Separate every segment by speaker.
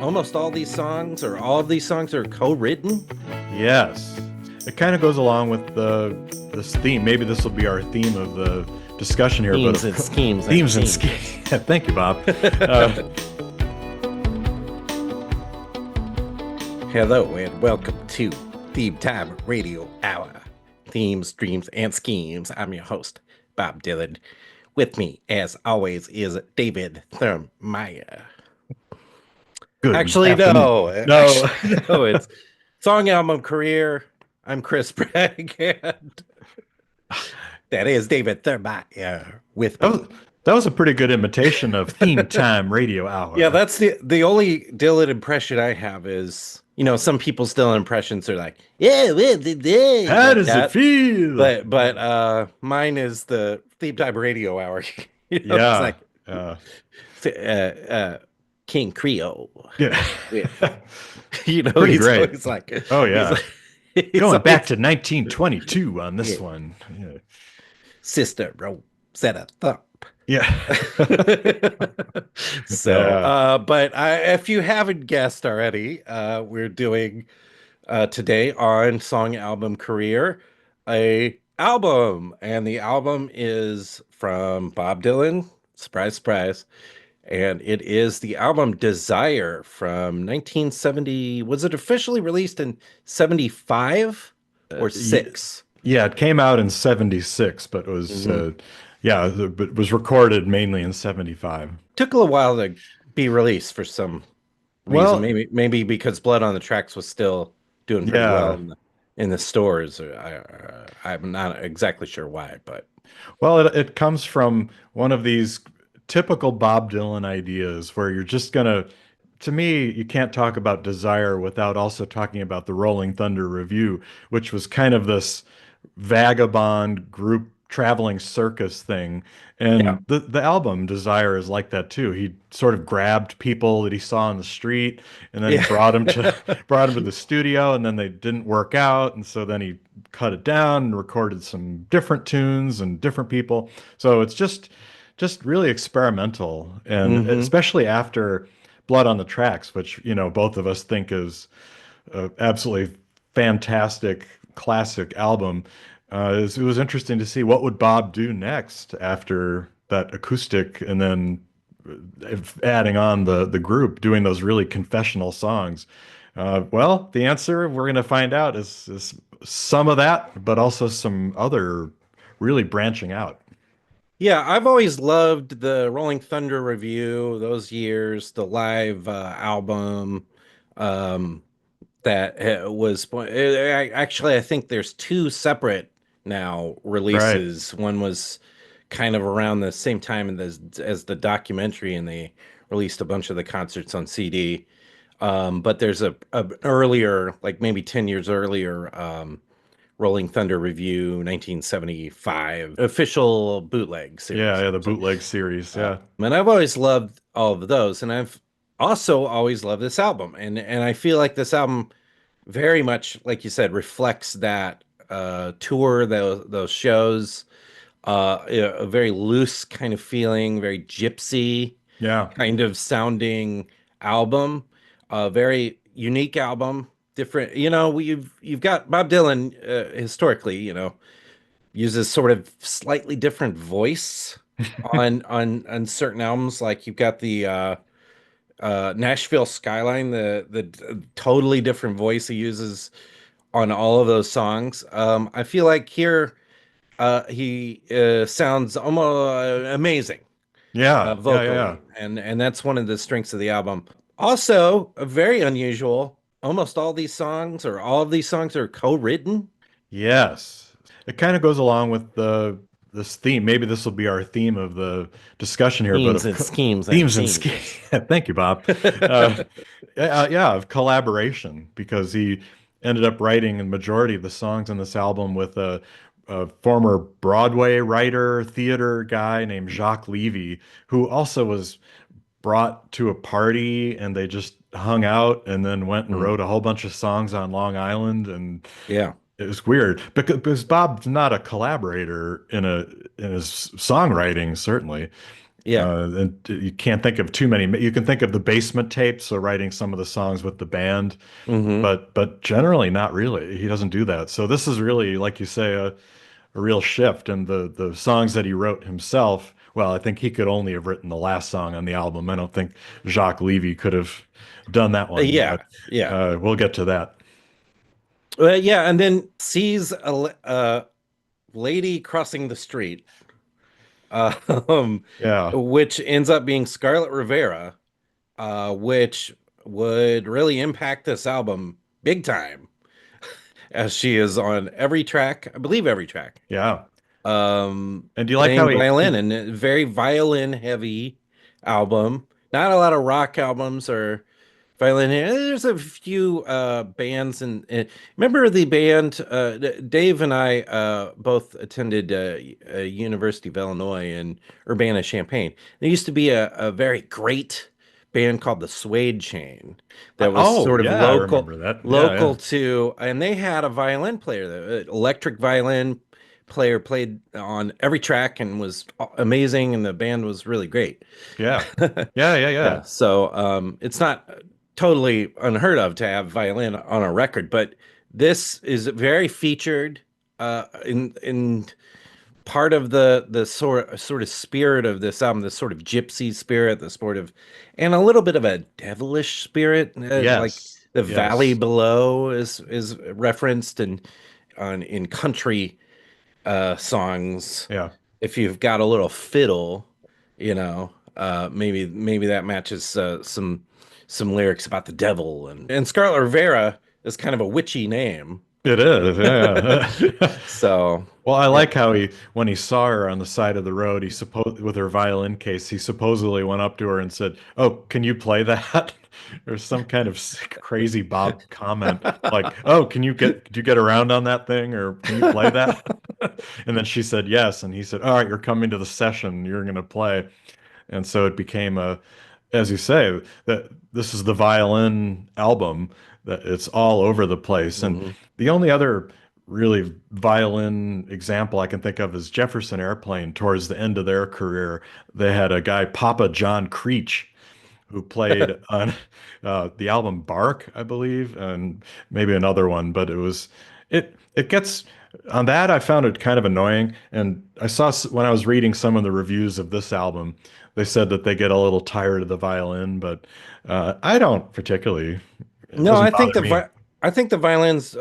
Speaker 1: almost all these songs or all of these songs are co-written?
Speaker 2: Yes. It kind of goes along with this theme. Maybe this will be our theme of the discussion here.
Speaker 1: Themes and schemes.
Speaker 2: Themes and schemes. Thank you, Bob.
Speaker 1: Hello and welcome to Theme Time Radio Hour. Themes, dreams, and schemes. I'm your host, Bob Dylan. With me, as always, is David Thurmier.
Speaker 2: Good
Speaker 1: Actually,
Speaker 2: afternoon.
Speaker 1: no, it's song album career. I'm Chris Bragg, and that is David Thurmier with me.
Speaker 2: That was a pretty good imitation of Theme Time Radio Hour.
Speaker 1: Yeah, that's the only Dylan impression I have is, some people's Dylan impressions are like, yeah,
Speaker 2: how does it feel?
Speaker 1: But mine is the Theme Time Radio Hour.
Speaker 2: Yeah.
Speaker 1: It's like King Creole.
Speaker 2: Yeah.
Speaker 1: Pretty
Speaker 2: great.
Speaker 1: It's like,
Speaker 2: oh yeah.
Speaker 1: he's
Speaker 2: Going
Speaker 1: like,
Speaker 2: back to 1922 on this one. Yeah.
Speaker 1: Sister Rosetta Thump.
Speaker 2: Yeah.
Speaker 1: But if you haven't guessed already, we're doing today on Song Album Career a album, and the album is from Bob Dylan. Surprise, surprise. And it is the album Desire from 1970. Was it officially released in 75 or 6?
Speaker 2: Yeah, it came out in 76, but it was but it was recorded mainly in 75.
Speaker 1: Took a little while to be released for some reason. Maybe because Blood on the Tracks was still doing pretty well in the stores. I'm not exactly sure why, but
Speaker 2: it comes from one of these typical Bob Dylan ideas where you're just to me, you can't talk about Desire without also talking about the Rolling Thunder Revue, which was kind of this vagabond group traveling circus thing. And the album Desire is like that too. He sort of grabbed people that he saw on the street and then brought them to the studio, and then they didn't work out, and so then he cut it down and recorded some different tunes and different people. So it's just really experimental, and especially after Blood on the Tracks, which both of us think is a absolutely fantastic classic album. It was interesting to see what would Bob do next after that acoustic, and then adding on the group doing those really confessional songs. The answer we're going to find out is some of that, but also some other really branching out.
Speaker 1: Yeah, I've always loved the Rolling Thunder Revue, those years, the live album that was actually, I think there's 2 separate now releases. Right. One was kind of around the same time as the documentary, and they released a bunch of the concerts on CD. But there's a earlier, like maybe 10 years earlier, Rolling Thunder Revue 1975 official bootleg series.
Speaker 2: Yeah, the bootleg series. Yeah.
Speaker 1: And I've always loved all of those, and I've also always loved this album. And I feel like this album very much, like you said, reflects that tour, those shows, a very loose kind of feeling, very gypsy kind of sounding album, a very unique album. Different, you've got Bob Dylan historically, uses sort of slightly different voice on certain albums. Like you've got the Nashville Skyline, the totally different voice he uses on all of those songs. I feel like here he sounds almost amazing. Vocally. And that's one of the strengths of the album. Also, a very unusual. Almost all these songs or all of these songs are co-written.
Speaker 2: Yes. It kind of goes along with this theme. Maybe this will be our theme of the discussion here.
Speaker 1: Themes and schemes.
Speaker 2: Themes and schemes. Thank you, Bob. Of collaboration, because he ended up writing the majority of the songs on this album with a former Broadway writer, theater guy named Jacques Levy, who also was brought to a party, and they just hung out and then went and wrote a whole bunch of songs on Long Island. And it was weird because Bob's not a collaborator in his songwriting, certainly.
Speaker 1: Yeah.
Speaker 2: And you can't think of too many. You can think of the basement tapes, so writing some of the songs with the band,
Speaker 1: Hmm.
Speaker 2: but generally not really. He doesn't do that. So this is really, like you say, a real shift. And the songs that he wrote himself, well, I think he could only have written the last song on the album. I don't think Jacques Levy could have done that one,
Speaker 1: Yeah.
Speaker 2: but
Speaker 1: Yeah.
Speaker 2: we'll get to that.
Speaker 1: Yeah. And then sees a lady crossing the street, um,
Speaker 2: Yeah,
Speaker 1: which ends up being Scarlet Rivera, which would really impact this album big time, as she is on every track, I believe every track,
Speaker 2: yeah. And do you like how
Speaker 1: playing violin, and a very violin heavy album. Not a lot of rock albums or violin. There's a few bands, and remember the band Dave and I both attended University of Illinois in Urbana-Champaign. There used to be a very great band called the Suede Chain that was
Speaker 2: oh
Speaker 1: sort of
Speaker 2: yeah, I remember that. Yeah,
Speaker 1: local
Speaker 2: yeah.
Speaker 1: to, and they had a violin player, the electric violin player played on every track and was amazing, and the band was really great.
Speaker 2: Yeah. Yeah, yeah,
Speaker 1: Yeah,
Speaker 2: yeah.
Speaker 1: so it's not totally unheard of to have violin on a record, but this is very featured in part of the sort of spirit of this album, the sort of gypsy spirit, the sort of, and a little bit of a devilish spirit, like
Speaker 2: Yes.
Speaker 1: the valley
Speaker 2: Yes.
Speaker 1: below is referenced in country songs.
Speaker 2: Yeah.
Speaker 1: If you've got a little fiddle, maybe that matches some lyrics about the devil, and Scarlet Rivera is kind of a witchy name.
Speaker 2: It is. Yeah. Yeah.
Speaker 1: So
Speaker 2: Well, I
Speaker 1: yeah.
Speaker 2: like how when he saw her on the side of the road, he supposed with her violin case, he supposedly went up to her and said, "Oh, can you play that?" Or some kind of sick, crazy Bob comment like, "Oh, could you get around on that thing, or can you play that?" And then she said yes, and he said, "All right, you're coming to the session. You're going to play." And so it became as you say, that this is the violin album, that it's all over the place. And
Speaker 1: Mhm.
Speaker 2: the only other really violin example I can think of is Jefferson Airplane. Towards the end of their career, they had a guy, Papa John Creech, who played on the album Bark, I believe, and maybe another one. But it gets on that. I found it kind of annoying, and I saw when I was reading some of the reviews of this album, they said that they get a little tired of the violin, but I don't particularly. It
Speaker 1: No,
Speaker 2: doesn't bother me.
Speaker 1: I think the violins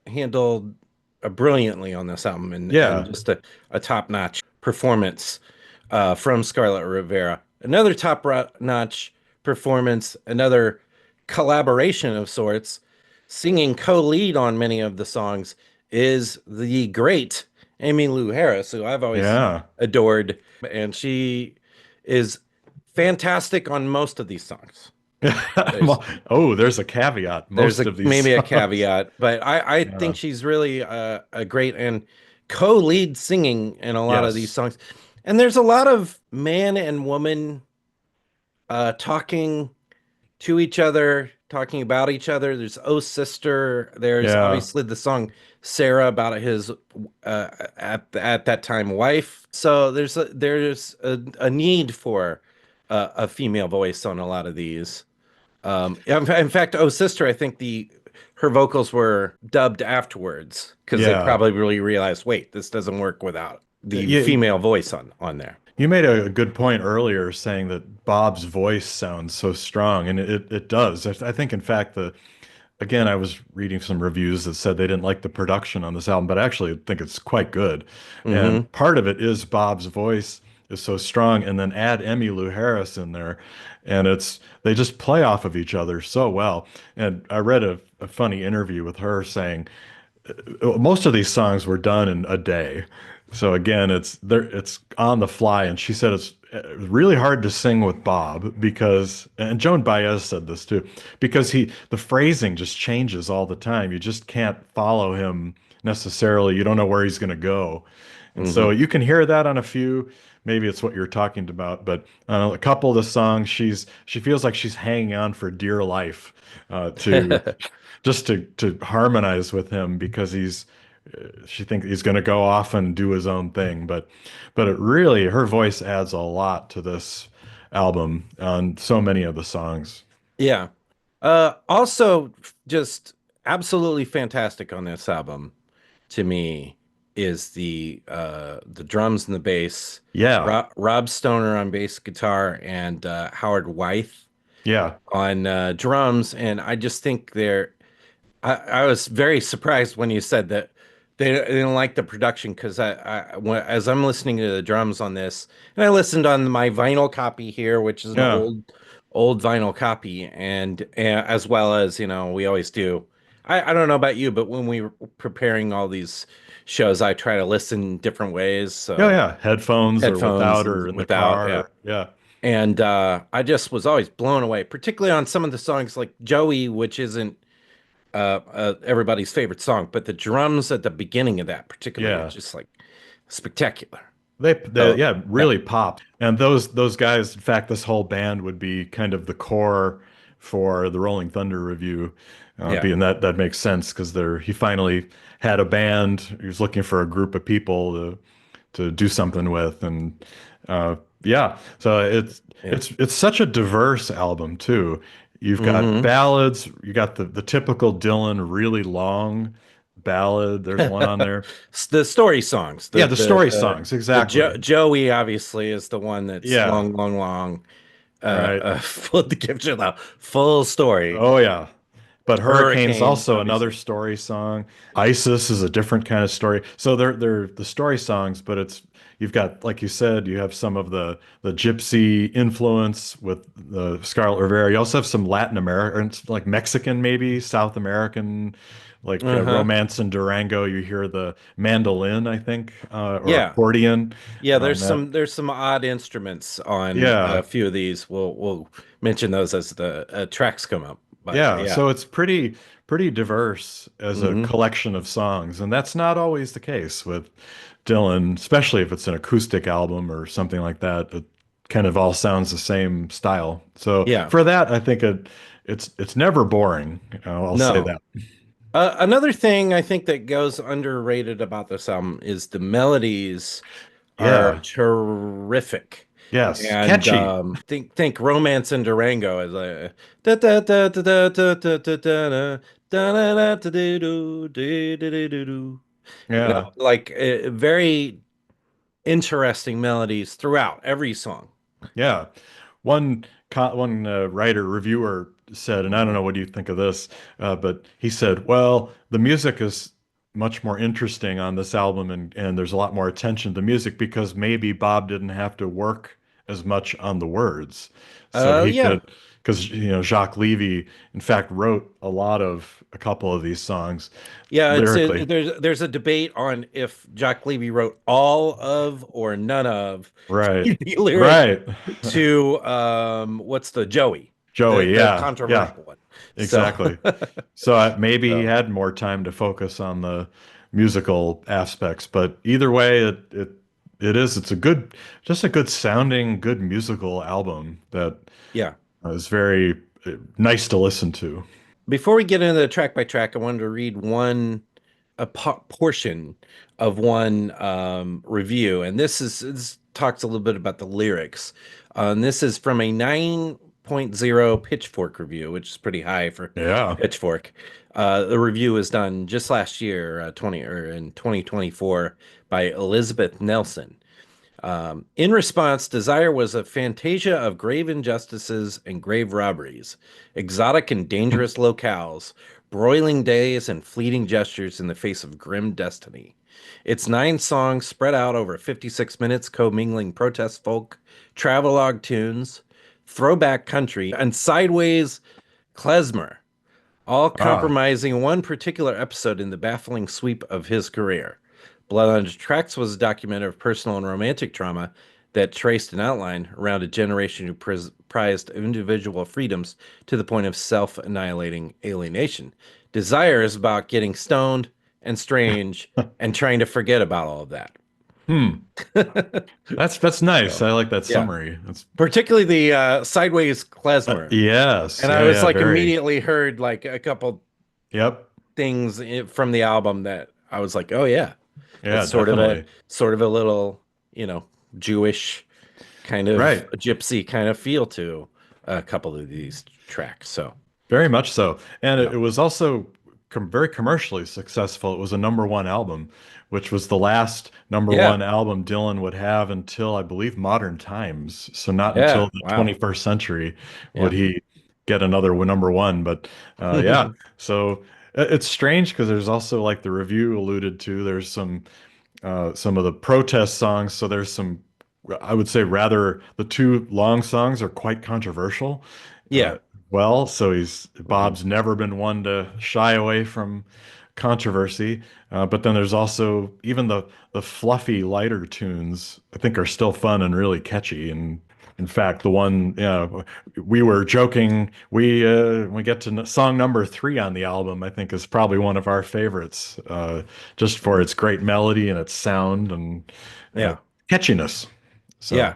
Speaker 1: handled brilliantly on this album, and
Speaker 2: Yeah,
Speaker 1: just a top-notch performance from Scarlett Rivera. Another top-notch performance, another collaboration of sorts, singing co-lead on many of the songs is the great Emmylou Harris, who I've always
Speaker 2: yeah.
Speaker 1: adored, and she is fantastic on most of these songs. There's
Speaker 2: Oh, there's a caveat.
Speaker 1: there's
Speaker 2: Most of these
Speaker 1: maybe a
Speaker 2: songs.
Speaker 1: caveat, but I
Speaker 2: Yeah.
Speaker 1: think she's really a great and co-lead singing in a lot of these
Speaker 2: Yes.
Speaker 1: songs. And there's a lot of man and woman talking to each other, talking about each other. There's Oh Sister. There's
Speaker 2: Yeah.
Speaker 1: obviously the song Sara about his at that time wife. So there's a need for a female voice on a lot of these. In fact, Oh Sister, I think the her vocals were dubbed afterwards because they
Speaker 2: Yeah.
Speaker 1: probably really realized, wait, this doesn't work without the
Speaker 2: You,
Speaker 1: female voice on there.
Speaker 2: you made a good point earlier saying that Bob's voice sounds so strong, and it does. I think, in fact, again, I was reading some reviews that said they didn't like the production on this album, but I actually think it's quite good. And
Speaker 1: Hmm.
Speaker 2: part of it is Bob's voice is so strong, and then add Emmylou Harris in there, and they just play off of each other so well. And I read a funny interview with her saying most of these songs were done in a day. So again, it's on the fly, and she said it's really hard to sing with Bob because, and Joan Baez said this too, because the phrasing just changes all the time. You just can't follow him necessarily. You don't know where he's going to go. And so
Speaker 1: Hmm.
Speaker 2: you can hear that on a few, maybe it's what you're talking about, but on a couple of the songs, she feels like she's hanging on for dear life to just to harmonize with him because she thinks he's going to go off and do his own thing. But it really, her voice adds a lot to this album on so many of the songs.
Speaker 1: Yeah. Also, just absolutely fantastic on this album to me is the drums and the bass.
Speaker 2: Yeah,
Speaker 1: Rob Stoner on bass guitar and Howard Wythe
Speaker 2: yeah,
Speaker 1: on drums, and I just think I was very surprised when you said that they didn't like the production because as I'm listening to the drums on this, and I listened on my vinyl copy here, which is an
Speaker 2: yeah,
Speaker 1: old vinyl copy, and as well as we always do. I don't know about you, but when we were preparing all these shows, I try to listen different ways.
Speaker 2: yeah,
Speaker 1: So
Speaker 2: yeah. Headphones or
Speaker 1: headphones
Speaker 2: without
Speaker 1: and
Speaker 2: or in the
Speaker 1: without,
Speaker 2: car.
Speaker 1: yeah.
Speaker 2: Yeah,
Speaker 1: And I just was always blown away, particularly on some of the songs like Joey, which isn't everybody's favorite song, but the drums at the beginning of that particularly are
Speaker 2: yeah.
Speaker 1: just like spectacular.
Speaker 2: They
Speaker 1: So
Speaker 2: yeah,
Speaker 1: yeah,
Speaker 2: really popped. And those guys, in fact, this whole band would be kind of the core for the Rolling Thunder review.
Speaker 1: yeah.
Speaker 2: Being that makes sense because he finally had a band. He was looking for a group of people to do something with, and yeah, so
Speaker 1: Yeah.
Speaker 2: it's such a diverse album too. You've got
Speaker 1: Hmm.
Speaker 2: ballads, you got the typical Dylan really long ballad. There's one on there.
Speaker 1: The story songs,
Speaker 2: Yeah, the story songs, exactly.
Speaker 1: Joey obviously is the one that's
Speaker 2: Yeah,
Speaker 1: long, long, long.
Speaker 2: right.
Speaker 1: Full the gives you the full story.
Speaker 2: Oh yeah. But Hurricane's
Speaker 1: Hurricane,
Speaker 2: also another
Speaker 1: obviously.
Speaker 2: story song. Isis is a different kind of story. So they're the story songs, but it's you've got, like you said, you have some of the gypsy influence with the Scarlet Rivera. You also have some Latin American, like Mexican, maybe South American, like
Speaker 1: Uh-huh.
Speaker 2: Romance in Durango. You hear the mandolin, I think, or
Speaker 1: Yeah.
Speaker 2: accordion
Speaker 1: Yeah,
Speaker 2: on that.
Speaker 1: there's some odd instruments on a
Speaker 2: Yeah,
Speaker 1: few of these. We'll mention those as the tracks come up. But
Speaker 2: yeah,
Speaker 1: yeah.
Speaker 2: so it's pretty diverse as a
Speaker 1: Hmm.
Speaker 2: collection of songs, and that's not always the case with Dylan, especially if it's an acoustic album or something like that. It kind of all sounds the same style. So
Speaker 1: Yeah.
Speaker 2: for that, I think it's never boring. I'll say
Speaker 1: No.
Speaker 2: that.
Speaker 1: Another thing I think that goes underrated about this album is the melodies are
Speaker 2: Yeah.
Speaker 1: terrific.
Speaker 2: Yes.
Speaker 1: And
Speaker 2: Catchy.
Speaker 1: think Romance in Durango as a da da da da da da da da da da da da da do do do do do do.
Speaker 2: Yeah.
Speaker 1: Like very interesting melodies throughout every song.
Speaker 2: Yeah. One writer reviewer said, and I don't know what do you think of this, but he said, well, the music is much more interesting on this album, and there's a lot more attention to music because maybe Bob didn't have to work as much on the words, so he
Speaker 1: Yeah.
Speaker 2: could, because Jacques Levy, in fact, wrote a couple of these songs
Speaker 1: Yeah,
Speaker 2: lyrically.
Speaker 1: there's a debate on if Jacques Levy wrote all of or none of
Speaker 2: Right,
Speaker 1: the lyrics
Speaker 2: right.
Speaker 1: to what's the Joey,
Speaker 2: Joey,
Speaker 1: the
Speaker 2: yeah, yeah.
Speaker 1: controversial one. So
Speaker 2: Exactly. So maybe he
Speaker 1: so
Speaker 2: had more time to focus on the musical aspects, but either way, it's a good, just a good sounding, good musical album that
Speaker 1: yeah.
Speaker 2: is very nice to listen to.
Speaker 1: Before we get into the track by track, I wanted to read portion of one review, and this talks a little bit about the lyrics. And this is from a 9.0 Pitchfork review, which is pretty high for
Speaker 2: Yeah.
Speaker 1: Pitchfork. The review was done just last year, 20 or in 2024 by Elizabeth Nelson. In response, Desire was a fantasia of grave injustices and grave robberies, exotic and dangerous locales, broiling days, and fleeting gestures in the face of grim destiny. Its 9 songs spread out over 56 minutes, commingling protest folk, travelogue tunes, throwback country, and sideways klezmer, all
Speaker 2: Ah,
Speaker 1: compromising one particular episode in the baffling sweep of his career. Blood on the Tracks was a document of personal and romantic trauma that traced an outline around a generation who prized individual freedoms to the point of self annihilating alienation. Desire is about getting stoned and strange and trying to forget about all of that.
Speaker 2: hmm. That's nice.
Speaker 1: So,
Speaker 2: I like that
Speaker 1: yeah,
Speaker 2: summary. That's
Speaker 1: particularly the sideways klezmer.
Speaker 2: yes.
Speaker 1: And I
Speaker 2: Yeah,
Speaker 1: was
Speaker 2: yeah,
Speaker 1: like
Speaker 2: very.
Speaker 1: immediately heard like a couple
Speaker 2: Yep.
Speaker 1: things from the album that I was like, oh yeah,
Speaker 2: Yeah,
Speaker 1: that's
Speaker 2: definitely.
Speaker 1: sort of a little, you know, Jewish kind of
Speaker 2: Right.
Speaker 1: a gypsy kind of feel to a couple of these tracks. So
Speaker 2: Very much so. And
Speaker 1: yeah,
Speaker 2: it was also very commercially successful. It was a number one album, which was the last number
Speaker 1: yeah,
Speaker 2: one album Dylan would have until, I believe, modern times. So not until
Speaker 1: yeah.
Speaker 2: the
Speaker 1: Wow.
Speaker 2: 21st century would
Speaker 1: Yeah.
Speaker 2: he get another number one. But yeah, so it's strange because there's also, like the review alluded to, there's some of the protest songs. So there's some, I would say, rather the two long songs are quite controversial.
Speaker 1: Yeah.
Speaker 2: Well, so he's
Speaker 1: Mhm.
Speaker 2: Bob's never been one to shy away from controversy. But then there's also even the fluffy, lighter tunes, I think are still fun and really catchy. And in fact, the one, we were joking, we get to song number three on the album, I think is probably one of our favorites, just for its great melody and its sound and uh,
Speaker 1: Yeah.
Speaker 2: catchiness. So,
Speaker 1: Yeah.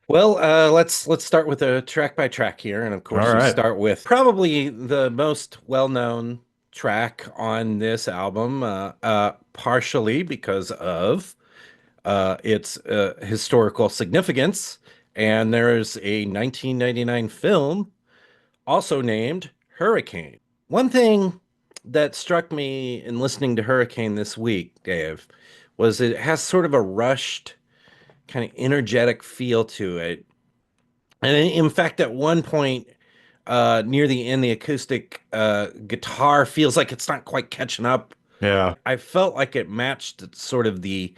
Speaker 1: Well, let's start with a track by track here, and of
Speaker 2: all
Speaker 1: course, we
Speaker 2: right.
Speaker 1: start with probably the most well-known track on this album, partially because of its historical significance. And there's a 1999 film also named Hurricane. One thing that struck me in listening to Hurricane this week, Dave, was it has sort of a rushed, kind of energetic feel to it. And in fact, at one point near the end, the acoustic guitar feels like it's not quite catching up.
Speaker 2: Yeah.
Speaker 1: I felt like it matched sort of the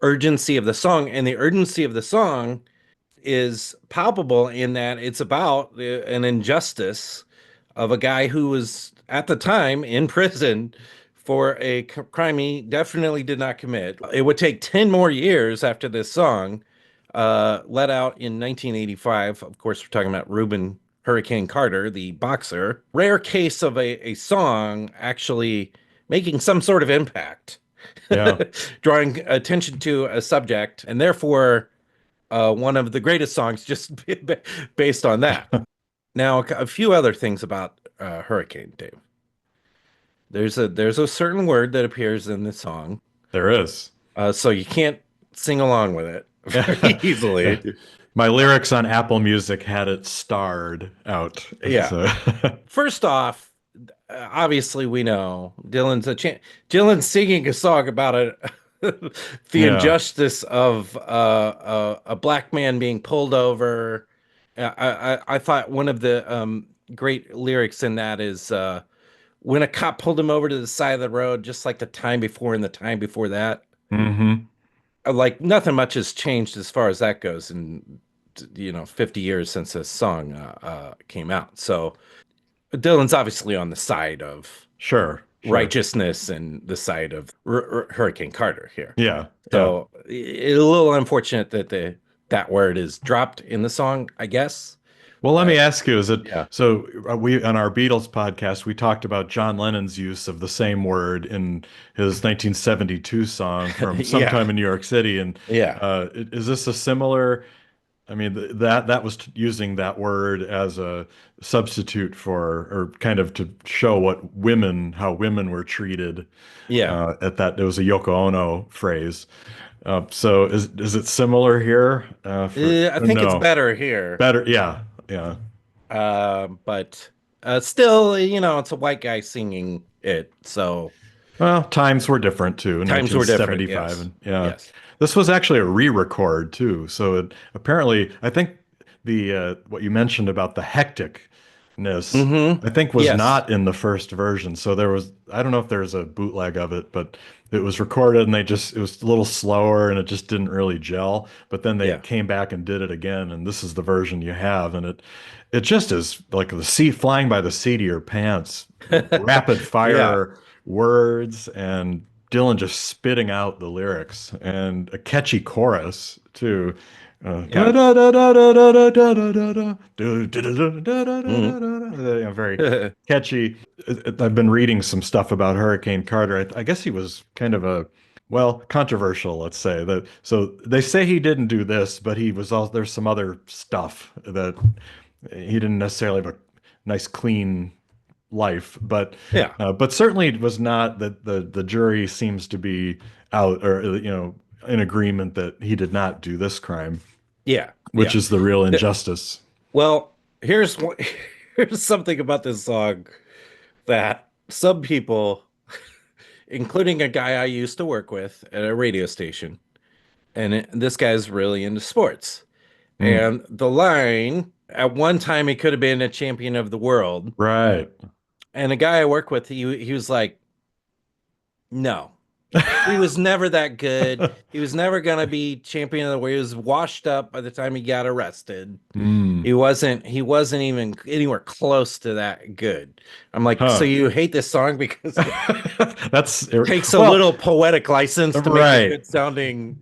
Speaker 1: urgency of the song, and the urgency of the song is palpable in that it's about an injustice of a guy who was at the time in prison for a crime he definitely did not commit. It would take 10 more years after this song, let out in 1985. Of course, we're talking about Reuben Hurricane Carter, the boxer. Rare case of a song actually making some sort of impact,
Speaker 2: Yeah.
Speaker 1: drawing attention to a subject, and therefore one of the greatest songs just based on that. Now, a few other things about Hurricane, Dave. There's a certain word that appears in the song,
Speaker 2: There is.
Speaker 1: so you can't sing along with it very easily.
Speaker 2: My lyrics on Apple Music had it starred out.
Speaker 1: Yeah.
Speaker 2: So
Speaker 1: First off, obviously we know Dylan's singing a song about the
Speaker 2: yeah.
Speaker 1: injustice of a black man being pulled over. I thought one of the great lyrics in that is when a cop pulled him over to the side of the road, just like the time before and the time before that.
Speaker 2: Hmm.
Speaker 1: Like nothing much has changed as far as that goes in 50 years since this song came out. So Dylan's obviously on the side of
Speaker 2: Sure. Sure.
Speaker 1: righteousness and the side of Hurricane Carter here.
Speaker 2: Yeah. Yeah.
Speaker 1: So it's a little unfortunate that that word is dropped in the song, I guess.
Speaker 2: Well, let
Speaker 1: Uh,
Speaker 2: me ask you, is it
Speaker 1: yeah.
Speaker 2: so we on our Beatles podcast, we talked about John Lennon's use of the same word in his 1972 song from
Speaker 1: Yeah.
Speaker 2: sometime in New York City. And
Speaker 1: Yeah.
Speaker 2: is this a similar, I mean, that was using that word as a substitute for, or kind of to show how women were treated.
Speaker 1: Yeah.
Speaker 2: At that, it was a Yoko Ono phrase. So is it similar here?
Speaker 1: I think it's
Speaker 2: No,
Speaker 1: better here.
Speaker 2: better. Yeah, yeah,
Speaker 1: But still, it's a white guy singing it. So
Speaker 2: well, times were different too,
Speaker 1: times were different.
Speaker 2: 1975,
Speaker 1: Yes.
Speaker 2: and yeah,
Speaker 1: Yes.
Speaker 2: this was actually a re-record too. So apparently, I think the what you mentioned about the hecticness,
Speaker 1: Mm-hmm.
Speaker 2: I think was
Speaker 1: Yes.
Speaker 2: not in the first version. So there was, I don't know if there's a bootleg of it, but it was recorded and it was a little slower and it just didn't really gel. But then they
Speaker 1: Yeah.
Speaker 2: came back and did it again, and this is the version you have, and it just is like the seat flying by the seat of your pants, rapid
Speaker 1: Yeah.
Speaker 2: fire words, and Dylan just spitting out the lyrics and a catchy chorus too.
Speaker 1: Yeah.
Speaker 2: Very catchy. I've been reading some stuff about Hurricane Carter. I guess he was kind of well, controversial, let's say that. So they say he didn't do this, but he was also, there's some other stuff that he didn't necessarily have a nice, clean life,
Speaker 1: Yeah.
Speaker 2: but certainly it was not that the jury seems to be out or in agreement that he did not do this crime,
Speaker 1: Yeah.
Speaker 2: which
Speaker 1: Yeah.
Speaker 2: is the real
Speaker 1: The-
Speaker 2: injustice.
Speaker 1: well, here's something about this song that some people, including a guy I used to work with at a radio station, and this guy's really into sports.
Speaker 2: Mm,
Speaker 1: And the line, at one time, he could have been a champion of the world.
Speaker 2: right.
Speaker 1: And a guy I work with, he was like, no, he was never that good. He was never gonna be champion of the world. He was washed up by the time he got arrested.
Speaker 2: Mm,
Speaker 1: He wasn't even anywhere close to that good. I'm like, so
Speaker 2: huh.
Speaker 1: you hate this song because it
Speaker 2: That's
Speaker 1: takes a
Speaker 2: well,
Speaker 1: little poetic license to make a
Speaker 2: right.
Speaker 1: good sounding,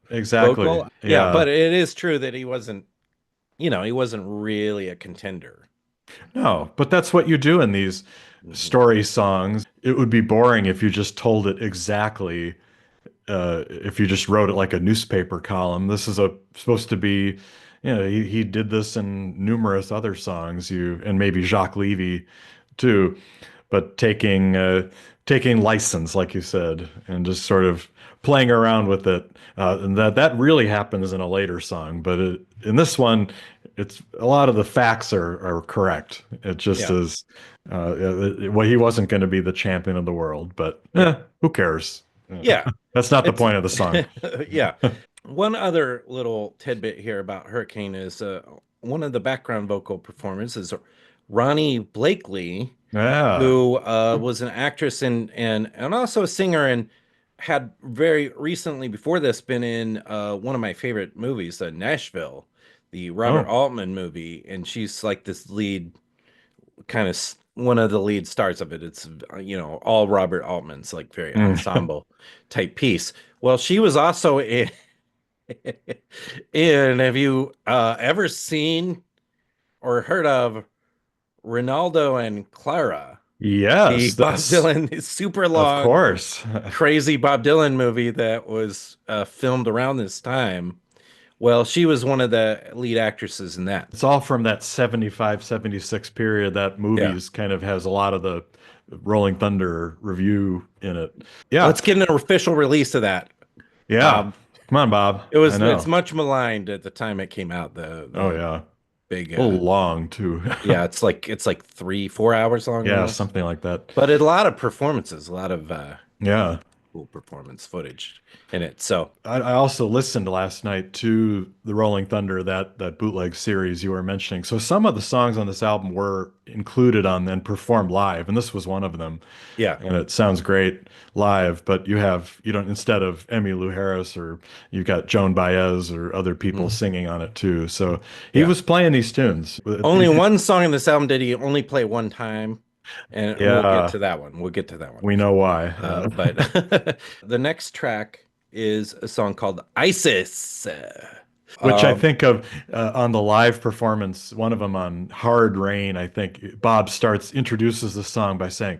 Speaker 2: Exactly.
Speaker 1: vocal. Yeah,
Speaker 2: Yeah.
Speaker 1: but it is true that he wasn't really a contender.
Speaker 2: No, but that's what you do in these
Speaker 1: Mhm.
Speaker 2: story songs. It would be boring if you just told it exactly, if you just wrote it like a newspaper column. This is supposed to be, he did this in numerous other songs, and maybe Jacques Levy too, but taking license, like you said, and just sort of playing around with it. And that really happens in a later song, but in this one, it's a lot of the facts are correct. It just
Speaker 1: Yeah,
Speaker 2: is. Well, he wasn't going to be the champion of the world, but
Speaker 1: yeah,
Speaker 2: who cares?
Speaker 1: yeah.
Speaker 2: That's not the
Speaker 1: It's
Speaker 2: point of the song.
Speaker 1: yeah. One other little tidbit here about Hurricane is one of the background vocal performers is Ronnie Blakely,
Speaker 2: Yeah.
Speaker 1: who was an actress and also a singer and had very recently before this been in one of my favorite movies, Nashville, the Robert
Speaker 2: Oh.
Speaker 1: Altman movie, and she's like this lead kind of one of the lead stars of it. It's all Robert Altman's like very
Speaker 2: Mm.
Speaker 1: ensemble type piece. Well, she was also in in have you ever seen or heard of Ronaldo and Clara? The
Speaker 2: Yes,
Speaker 1: Bob
Speaker 2: that's
Speaker 1: Dylan super
Speaker 2: of
Speaker 1: long,
Speaker 2: course.
Speaker 1: crazy Bob Dylan movie that was filmed around this time. Well, she was one of the lead actresses in that.
Speaker 2: It's all from that 75, 76 period. That
Speaker 1: Yeah.
Speaker 2: movies kind of has a lot of the Rolling Thunder review in it. Yeah.
Speaker 1: Let's get an official release of that.
Speaker 2: Yeah.
Speaker 1: Um,
Speaker 2: Come on, Bob. I
Speaker 1: it's
Speaker 2: know.
Speaker 1: much maligned at the time it came out. The
Speaker 2: Oh
Speaker 1: the
Speaker 2: yeah.
Speaker 1: big
Speaker 2: A little long too.
Speaker 1: yeah, it's like 3-4 hours long
Speaker 2: Yeah,
Speaker 1: almost.
Speaker 2: something like that.
Speaker 1: But a lot of performances, a lot of
Speaker 2: Yeah.
Speaker 1: cool performance footage in it. So
Speaker 2: I also listened last night to the Rolling Thunder, that bootleg series you were mentioning. So some of the songs on this album were included on and performed live, and this was one of them.
Speaker 1: yeah.
Speaker 2: And it sounds great live, but you don't, instead of Emmylou Harris, or you've got Joan Baez or other people
Speaker 1: Mhm.
Speaker 2: singing on it too. So he
Speaker 1: Yeah.
Speaker 2: was playing these tunes.
Speaker 1: Only one song in this album did he only play one time, and we'll get
Speaker 2: Yeah,
Speaker 1: to that one. We'll get to that one.
Speaker 2: we know why.
Speaker 1: But the next track is a song called Isis.
Speaker 2: Which I
Speaker 1: Um,
Speaker 2: think of on the live performance, one of them on Hard Rain, I think Bob introduces the song by saying,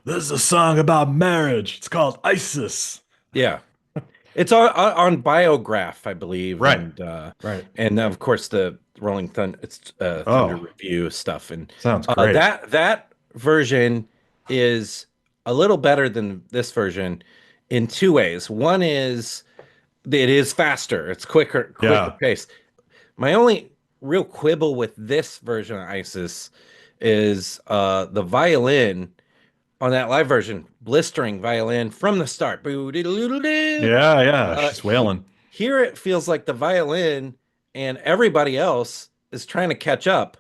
Speaker 2: "This is a song about marriage. It's called Isis."
Speaker 1: yeah, it's on Biograph, I believe,
Speaker 2: Right, right.
Speaker 1: and of course the Rolling Thunder, it's Thunder
Speaker 2: Oh,
Speaker 1: Review stuff, and
Speaker 2: sounds great.
Speaker 1: that version is a little better than this version in two ways. One is it is faster, it's quicker
Speaker 2: Yeah.
Speaker 1: pace. My only real quibble with this version of Isis is the violin on that live version, blistering violin from the start. Boo-dee-doo-doo-doo.
Speaker 2: Yeah, yeah.
Speaker 1: Uh,
Speaker 2: She's
Speaker 1: he,
Speaker 2: wailing.
Speaker 1: Here it feels like the violin and everybody else is trying to catch up.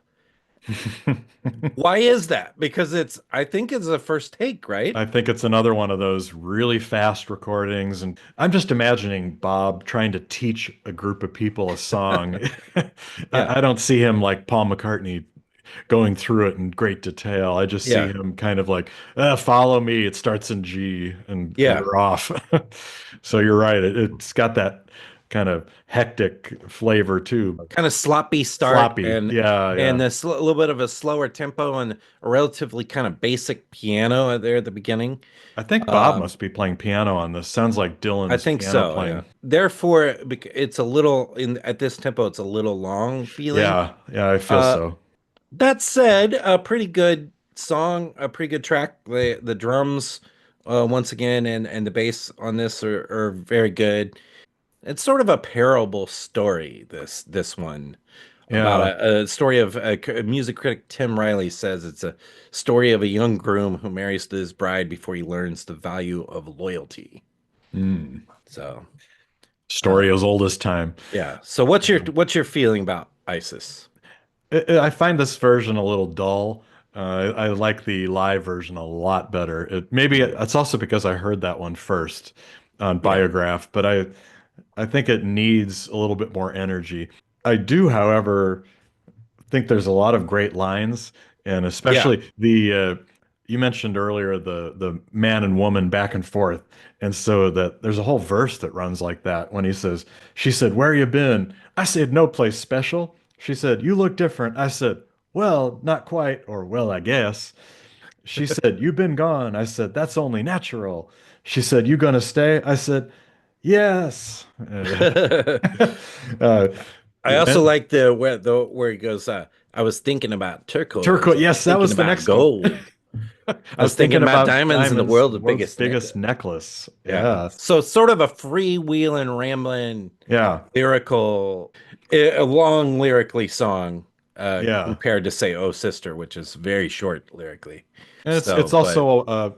Speaker 1: Why is that? Because I think it's a first take, right?
Speaker 2: I think it's another one of those really fast recordings. And I'm just imagining Bob trying to teach a group of people a song.
Speaker 1: Yeah,
Speaker 2: I don't see him like Paul McCartney going through it in great detail. I just see
Speaker 1: yeah,
Speaker 2: him kind of like, follow me. It starts in G and
Speaker 1: yeah.
Speaker 2: we're off. So you're right. It's got that kind of hectic flavor too.
Speaker 1: Kind of sloppy start
Speaker 2: Sloppy.
Speaker 1: and
Speaker 2: Yeah, yeah.
Speaker 1: a little bit of a slower tempo and a relatively kind of basic piano there at the beginning.
Speaker 2: I think Bob
Speaker 1: Um,
Speaker 2: must be playing piano on this. Sounds like
Speaker 1: I
Speaker 2: Dylan's
Speaker 1: think
Speaker 2: piano
Speaker 1: so, yeah.
Speaker 2: playing.
Speaker 1: Therefore, it's a little in at this tempo, it's a little long feeling.
Speaker 2: Yeah, yeah, I feel
Speaker 1: Uh,
Speaker 2: so.
Speaker 1: that said, a pretty good song, a pretty good track. The drums, once again, and the bass on this are very good. It's sort of a parable story. This one about
Speaker 2: Yeah.
Speaker 1: a story of music critic Tim Riley says it's a story of a young groom who marries his bride before he learns the value of loyalty.
Speaker 2: Mm.
Speaker 1: So,
Speaker 2: Story
Speaker 1: uh,
Speaker 2: as old as time.
Speaker 1: yeah. So what's your feeling about ISIS?
Speaker 2: I find this version a little dull. I like the live version a lot better. Maybe
Speaker 1: Mhm.
Speaker 2: it's also because I heard that one first on
Speaker 1: Yeah.
Speaker 2: Biograph, but I think it needs a little bit more energy. I do, however, think there's a lot of great lines, and
Speaker 1: Yeah.
Speaker 2: especially the you mentioned earlier the man and woman back and forth, and so that there's a whole verse that runs like that when he says, "She said, 'Where you been?' I said, 'No place special.' She said, 'You look different.' I said, 'Well, not quite,' or 'Well, I guess.' She said, 'You've been gone.' I said, 'That's only natural.' She said, 'You gonna stay?' I said, 'Yes.'" uh,
Speaker 1: I also
Speaker 2: and
Speaker 1: like the where he goes, I was thinking about turquoise.
Speaker 2: turquoise.
Speaker 1: I was
Speaker 2: Yes, that
Speaker 1: thinking
Speaker 2: was the
Speaker 1: about
Speaker 2: next one.
Speaker 1: gold.
Speaker 2: I
Speaker 1: I was
Speaker 2: was
Speaker 1: thinking
Speaker 2: thinking
Speaker 1: about
Speaker 2: about
Speaker 1: diamonds in the
Speaker 2: diamonds, the
Speaker 1: world's
Speaker 2: world's
Speaker 1: biggest
Speaker 2: biggest
Speaker 1: necklace.
Speaker 2: necklace.
Speaker 1: Yeah.
Speaker 2: Yeah.
Speaker 1: So it's sort of a freewheeling, rambling,
Speaker 2: Yeah.
Speaker 1: lyrical, a long lyrically song,
Speaker 2: Yeah.
Speaker 1: compared to say "Oh Sister," which is very short lyrically.
Speaker 2: And it's
Speaker 1: So, but
Speaker 2: also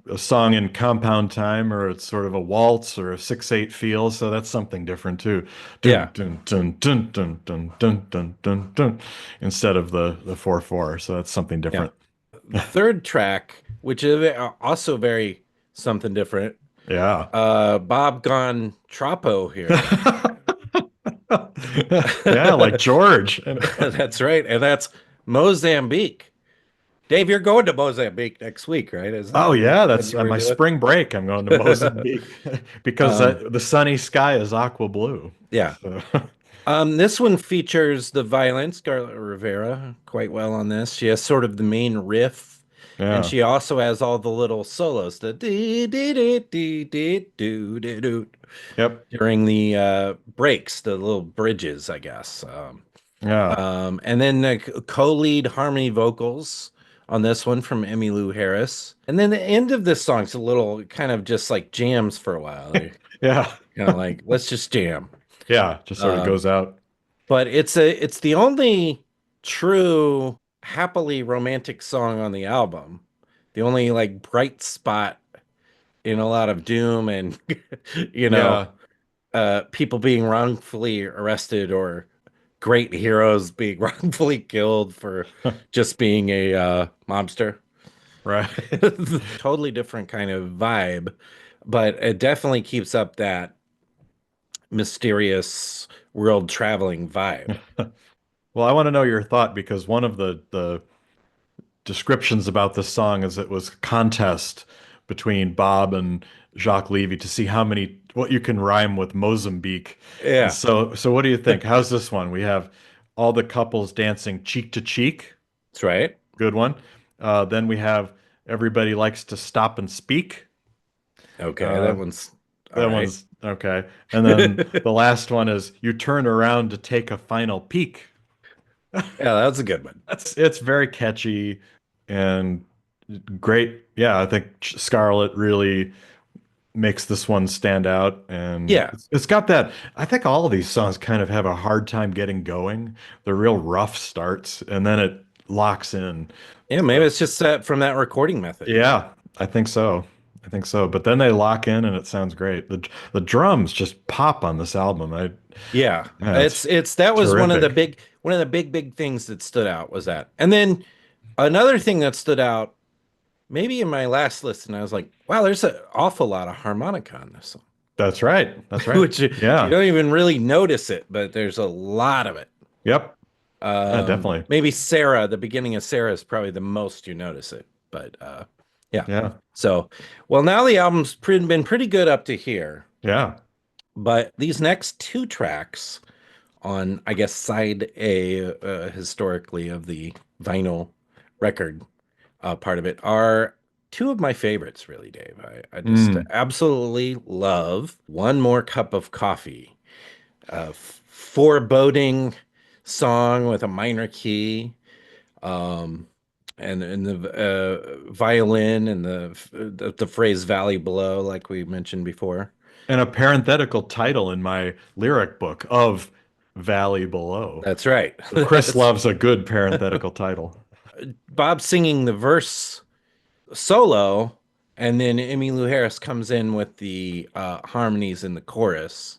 Speaker 2: a song in compound time, or it's sort of a waltz or a 6/8 feel, so that's something different too. Dun
Speaker 1: yeah,
Speaker 2: dun dun dun dun dun dun dun dun dun instead of the 4/4. So that's something
Speaker 1: yeah.
Speaker 2: different.
Speaker 1: The third track, which is also very something different,
Speaker 2: Yeah.
Speaker 1: Bob Gone Troppo here.
Speaker 2: Yeah, like George.
Speaker 1: That's right, and that's Mozambique. Dave, you're going to Mozambique next week, right? Isn't
Speaker 2: Oh
Speaker 1: that
Speaker 2: yeah,
Speaker 1: what
Speaker 2: that's
Speaker 1: you were
Speaker 2: my
Speaker 1: doing?
Speaker 2: spring break. I'm going to Mozambique because
Speaker 1: Um,
Speaker 2: the sunny sky is aqua blue.
Speaker 1: yeah.
Speaker 2: So,
Speaker 1: This one features the violin, Scarlet Rivera, quite well on this. She has sort of the main riff, and
Speaker 2: yeah.
Speaker 1: she also has all the little solos, the dee dee dee dee dee doo doo doo
Speaker 2: Yep.
Speaker 1: during the breaks, the little bridges, I guess.
Speaker 2: Yeah.
Speaker 1: And then the co-lead harmony vocals on this one from Emmylou Harris. And then the end of this song's a little kind of just like jams for a while. They
Speaker 2: Yeah.
Speaker 1: kind of like, let's just jam.
Speaker 2: Yeah. Just sort of
Speaker 1: Um,
Speaker 2: goes out.
Speaker 1: but it's the only true happily romantic song on the album. The only like bright spot in a lot of doom and you know
Speaker 2: Yeah.
Speaker 1: people being wrongfully arrested or great heroes being wrongfully killed for just being a mobster.
Speaker 2: Right.
Speaker 1: Totally different kind of vibe, but it definitely keeps up that mysterious world traveling vibe.
Speaker 2: Well, I want to know your thought because one of the descriptions about this song is it was a contest between Bob and Jacques Levy to see what you can rhyme with Mozambique. And
Speaker 1: Yeah,
Speaker 2: so what do you think? How's this one? We have all the couples dancing cheek to cheek.
Speaker 1: that's right.
Speaker 2: Good one. Then we have everybody likes to stop and speak.
Speaker 1: Okay, that
Speaker 2: Uh,
Speaker 1: one's all
Speaker 2: that
Speaker 1: right.
Speaker 2: one's okay. And then the last one is you turn around to take a final peek.
Speaker 1: Yeah, that's a good one.
Speaker 2: It's very catchy and great. Yeah, I think Scarlet really makes this one stand out, and
Speaker 1: Yeah,
Speaker 2: it's got that. I think all of these songs kind of have a hard time getting going. They're real rough starts, and then it locks in.
Speaker 1: yeah, maybe it's just that from that recording method.
Speaker 2: Yeah, I think so. I think so. But then they lock in, and it sounds great. The drums just pop on this album.
Speaker 1: Yeah,
Speaker 2: Yeah, it's
Speaker 1: it's that was
Speaker 2: terrific.
Speaker 1: one of the big things that stood out was that. And then another thing that stood out, maybe in my last listen, I was like, wow, there's an awful lot of harmonica on this song,
Speaker 2: That's right. That's right.
Speaker 1: which you
Speaker 2: Yeah.
Speaker 1: don't even really notice it, but there's a lot of it.
Speaker 2: Yep. Definitely.
Speaker 1: Maybe Sara, the beginning of Sarah is probably the most you notice it, but yeah.
Speaker 2: Yeah.
Speaker 1: So, well, now the album's been pretty good up to here,
Speaker 2: Yeah.
Speaker 1: but these next two tracks on, I guess, side A, historically of the vinyl record part of it are two of my favorites, really, Dave. I just
Speaker 2: Mm.
Speaker 1: absolutely love One More Cup of Coffee, a foreboding song with a minor key. Um, and the violin and the phrase "valley below," like we mentioned before.
Speaker 2: And a parenthetical title in my lyric book of Valley Below.
Speaker 1: That's right.
Speaker 2: So Chris loves a good parenthetical title.
Speaker 1: Bob singing the verse solo, and then Emmylou Harris comes in with the harmonies in the chorus.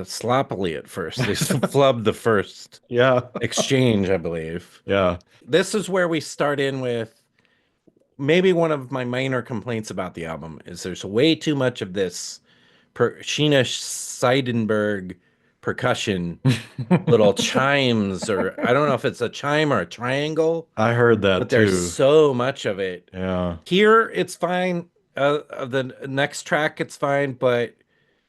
Speaker 1: Sloppily at first. They flubbed the first
Speaker 2: Yeah.
Speaker 1: exchange, I believe.
Speaker 2: Yeah.
Speaker 1: This is where we start in with maybe one of my minor complaints about the album is there's way too much of this Sheena Seidenberg percussion, little chimes, or I don't know if it's a chime or a triangle,
Speaker 2: I heard that
Speaker 1: but there's
Speaker 2: too.
Speaker 1: so much of it.
Speaker 2: Yeah.
Speaker 1: Here, it's fine. The next track, it's fine, but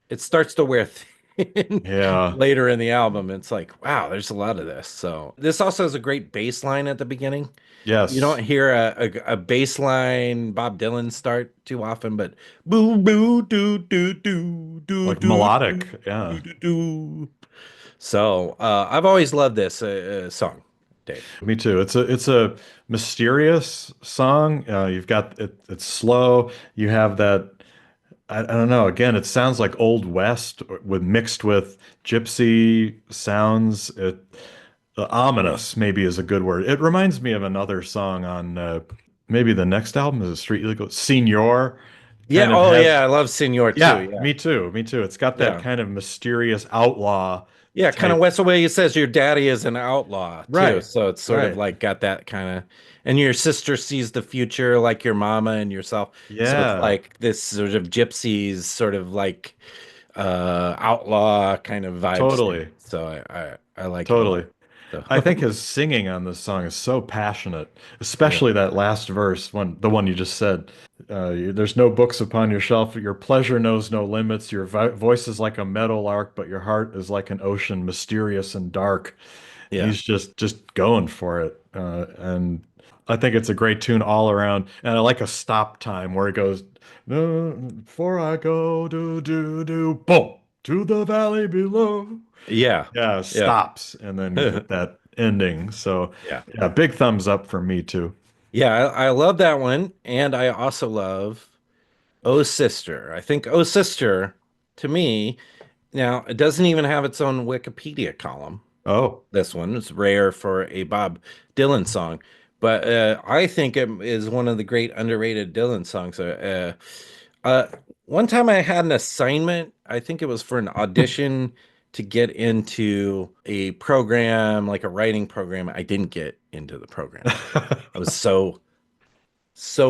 Speaker 1: it starts to wear thin
Speaker 2: Yeah.
Speaker 1: later in the album. It's like, wow, there's a lot of this. So this also has a great bass line at the beginning. You don't
Speaker 2: Yes.
Speaker 1: hear a bass line Bob Dylan start too often, but boo boo doo doo doo doo
Speaker 2: Like
Speaker 1: doo
Speaker 2: melodic.
Speaker 1: doo
Speaker 2: Yeah.
Speaker 1: doo doo doo. So I've always loved this song, Dave.
Speaker 2: Me too. It's a mysterious song. You've got it's slow. You have that I don't know. Again, it sounds like Old West with mixed with gypsy sounds. Ominous maybe is a good word. It reminds me of another song on maybe the next album is it Street Legal. Senor
Speaker 1: Yeah.
Speaker 2: kind of
Speaker 1: Oh,
Speaker 2: has
Speaker 1: yeah. I love Senor too.
Speaker 2: yeah,
Speaker 1: Yeah.
Speaker 2: me too. Me too. It's got that
Speaker 1: Yeah.
Speaker 2: kind of mysterious outlaw
Speaker 1: Yeah, kind of
Speaker 2: type.
Speaker 1: Westaway says your daddy is an outlaw too.
Speaker 2: Right.
Speaker 1: So it's sort of
Speaker 2: Right.
Speaker 1: like got that kind of, and your sister sees the future like your mama and yourself. So it's
Speaker 2: Yeah.
Speaker 1: like this sort of gypsies, sort of like outlaw kind of vibes to
Speaker 2: Totally.
Speaker 1: it. So I like it a
Speaker 2: Totally.
Speaker 1: lot. So
Speaker 2: I think his singing on this song is so passionate,
Speaker 1: yeah,
Speaker 2: especially that last verse, the one you just said. There's no books upon your shelf. Your pleasure knows no limits. Your voice is like a meadow lark, but your heart is like an ocean, mysterious and dark. And
Speaker 1: yeah,
Speaker 2: he's just going for it. And I think it's a great tune all around. And I like a stop time where it goes, no, before I go, do, do, do, boom, to the valley below.
Speaker 1: yeah,
Speaker 2: Yeah,
Speaker 1: yeah,
Speaker 2: stops and then you get that ending. So
Speaker 1: yeah.
Speaker 2: yeah, big thumbs up for me too.
Speaker 1: Yeah, I love that one, and I also love "Oh Sister." I think "Oh Sister" to me now it doesn't even have its own Wikipedia column.
Speaker 2: Oh,
Speaker 1: This one. It's rare for a Bob Dylan song, but I think it is one of the great underrated Dylan songs. One time I had an assignment, I think it was for an audition to get into a program, like a writing program. I didn't get into the program. I was so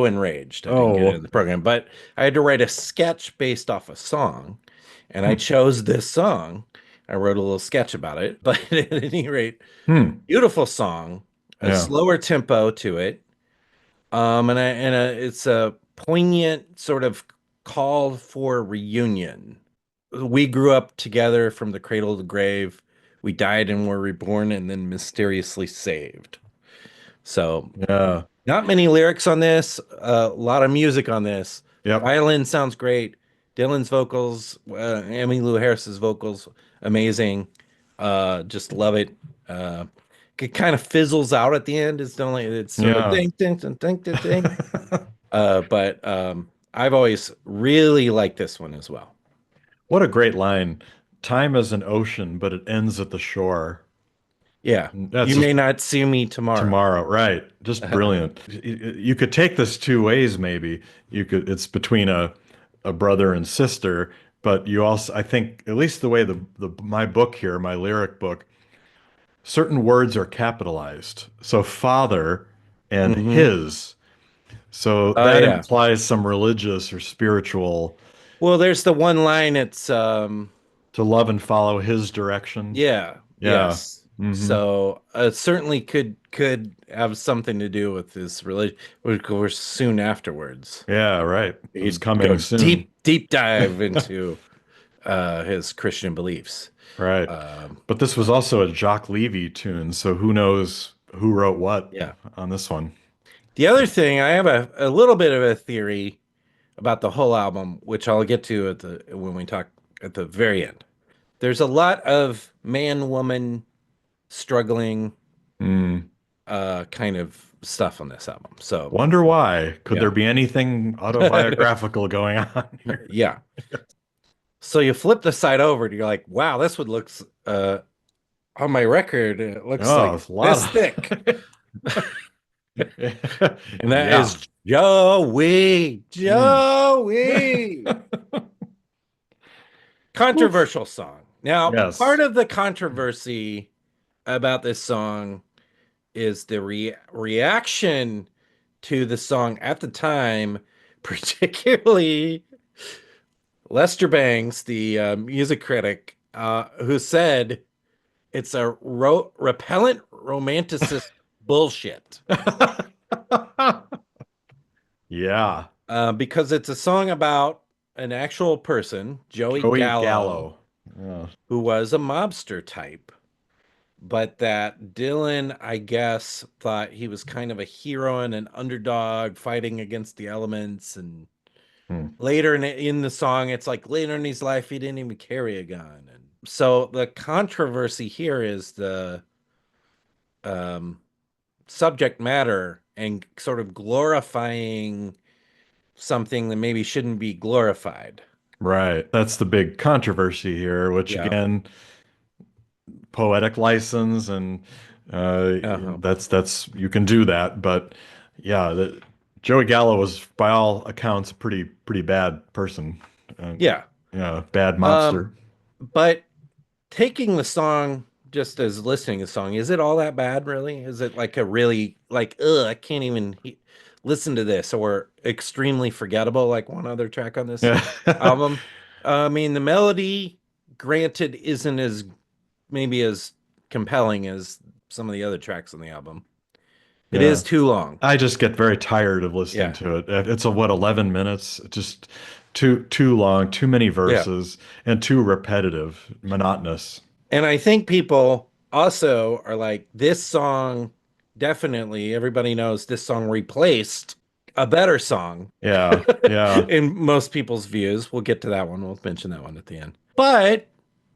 Speaker 1: enraged I didn't get into
Speaker 2: oh,
Speaker 1: the program, but I had to write a sketch based off a song, and I
Speaker 2: hmm,
Speaker 1: chose this song. I wrote a little sketch about it, but at any rate,
Speaker 2: hmm,
Speaker 1: beautiful song, a
Speaker 2: yeah,
Speaker 1: slower tempo to it, it's a poignant sort of call for reunion. We grew up together from the cradle to the grave. We died and were reborn and then mysteriously saved. So
Speaker 2: yeah,
Speaker 1: not many lyrics on this, a lot of music on this.
Speaker 2: yep,
Speaker 1: Violin sounds great. Dylan's vocals, Emmylou Harris's vocals, amazing. Just love it. Uh, it kind of fizzles out at the end. It's sort of
Speaker 2: yeah.
Speaker 1: ding ding ding ding ding ding. But I've always really liked this one as well.
Speaker 2: What a great line. Time is an ocean, but it ends at the shore.
Speaker 1: Yeah,
Speaker 2: That's
Speaker 1: you
Speaker 2: just
Speaker 1: may not see me tomorrow.
Speaker 2: tomorrow, right? Just brilliant. You could take this two ways, maybe. It's between a brother and sister, but you also, I think, at least the way the my book here, my lyric book, certain words are capitalized. So father and
Speaker 1: Hmm.
Speaker 2: his. So
Speaker 1: Oh
Speaker 2: that
Speaker 1: yeah.
Speaker 2: implies some religious or spiritual
Speaker 1: Well, there's the one line. It's
Speaker 2: to love and follow his direction.
Speaker 1: yeah,
Speaker 2: Yeah.
Speaker 1: yes.
Speaker 2: Hmm.
Speaker 1: So certainly could have something to do with this religion, which of course soon afterwards
Speaker 2: Yeah, right. It was
Speaker 1: he'd
Speaker 2: coming
Speaker 1: go
Speaker 2: soon.
Speaker 1: deep dive into his Christian beliefs.
Speaker 2: Right.
Speaker 1: Um,
Speaker 2: But this was also a Jacques Levy tune, so who knows who wrote what
Speaker 1: yeah.
Speaker 2: on this one.
Speaker 1: The other thing, I have a little bit of a theory about the whole album, which I'll get to at the when we talk at the very end. There's a lot of man woman struggling
Speaker 2: Mm,
Speaker 1: kind of stuff on this album. So
Speaker 2: Wonder why? Could there
Speaker 1: yeah.
Speaker 2: be anything autobiographical going on here?
Speaker 1: Yeah. So you flip the side over and you're like, wow, this one looks on my record, it looks
Speaker 2: Oh,
Speaker 1: like
Speaker 2: it's a lot
Speaker 1: this thick.
Speaker 2: of.
Speaker 1: And that
Speaker 2: Yeah.
Speaker 1: is Joey.
Speaker 2: Mm.
Speaker 1: Joey.
Speaker 2: Oof.
Speaker 1: Controversial song. Now, part
Speaker 2: Yes.
Speaker 1: of the controversy about this song is the reaction to the song at the time, particularly Lester Bangs, the music critic, who said it's a repellent romanticist bullshit.
Speaker 2: Yeah.
Speaker 1: Because it's a song about an actual person, Joey
Speaker 2: Joey
Speaker 1: Gallo,
Speaker 2: Gallo. Yeah.
Speaker 1: who was a mobster type, but that Dylan, I guess, thought he was kind of a hero and an underdog fighting against the elements. And
Speaker 2: Hmm.
Speaker 1: later in the song, it's like later in his life, he didn't even carry a gun. And so the controversy here is the um, subject matter and sort of glorifying something that maybe shouldn't be glorified.
Speaker 2: Right. That's the big controversy here, which
Speaker 1: Yeah.
Speaker 2: again, poetic license and
Speaker 1: Uh-huh.
Speaker 2: that's you can do that, but yeah, Joey Gallo was by all accounts a pretty bad person. Uh,
Speaker 1: Yeah.
Speaker 2: yeah, bad
Speaker 1: Um,
Speaker 2: mobster.
Speaker 1: but taking the song just as listening to the song, is it all that bad, really? Is it like a really like, ugh, I can't even listen to this, or extremely forgettable, like one other track on this
Speaker 2: Yeah.
Speaker 1: album? I mean, the melody, granted, isn't as maybe as compelling as some of the other tracks on the album. It
Speaker 2: Yeah.
Speaker 1: is too long.
Speaker 2: I just get very tired of listening
Speaker 1: Yeah.
Speaker 2: to it. It's a what, 11 minutes? Just too long, too many
Speaker 1: Yeah.
Speaker 2: verses, and too repetitive, monotonous.
Speaker 1: And I think people also are like, this song, definitely, everybody knows this song replaced a better song
Speaker 2: Yeah, yeah.
Speaker 1: in most people's views. We'll get to that one. We'll mention that one at the end. But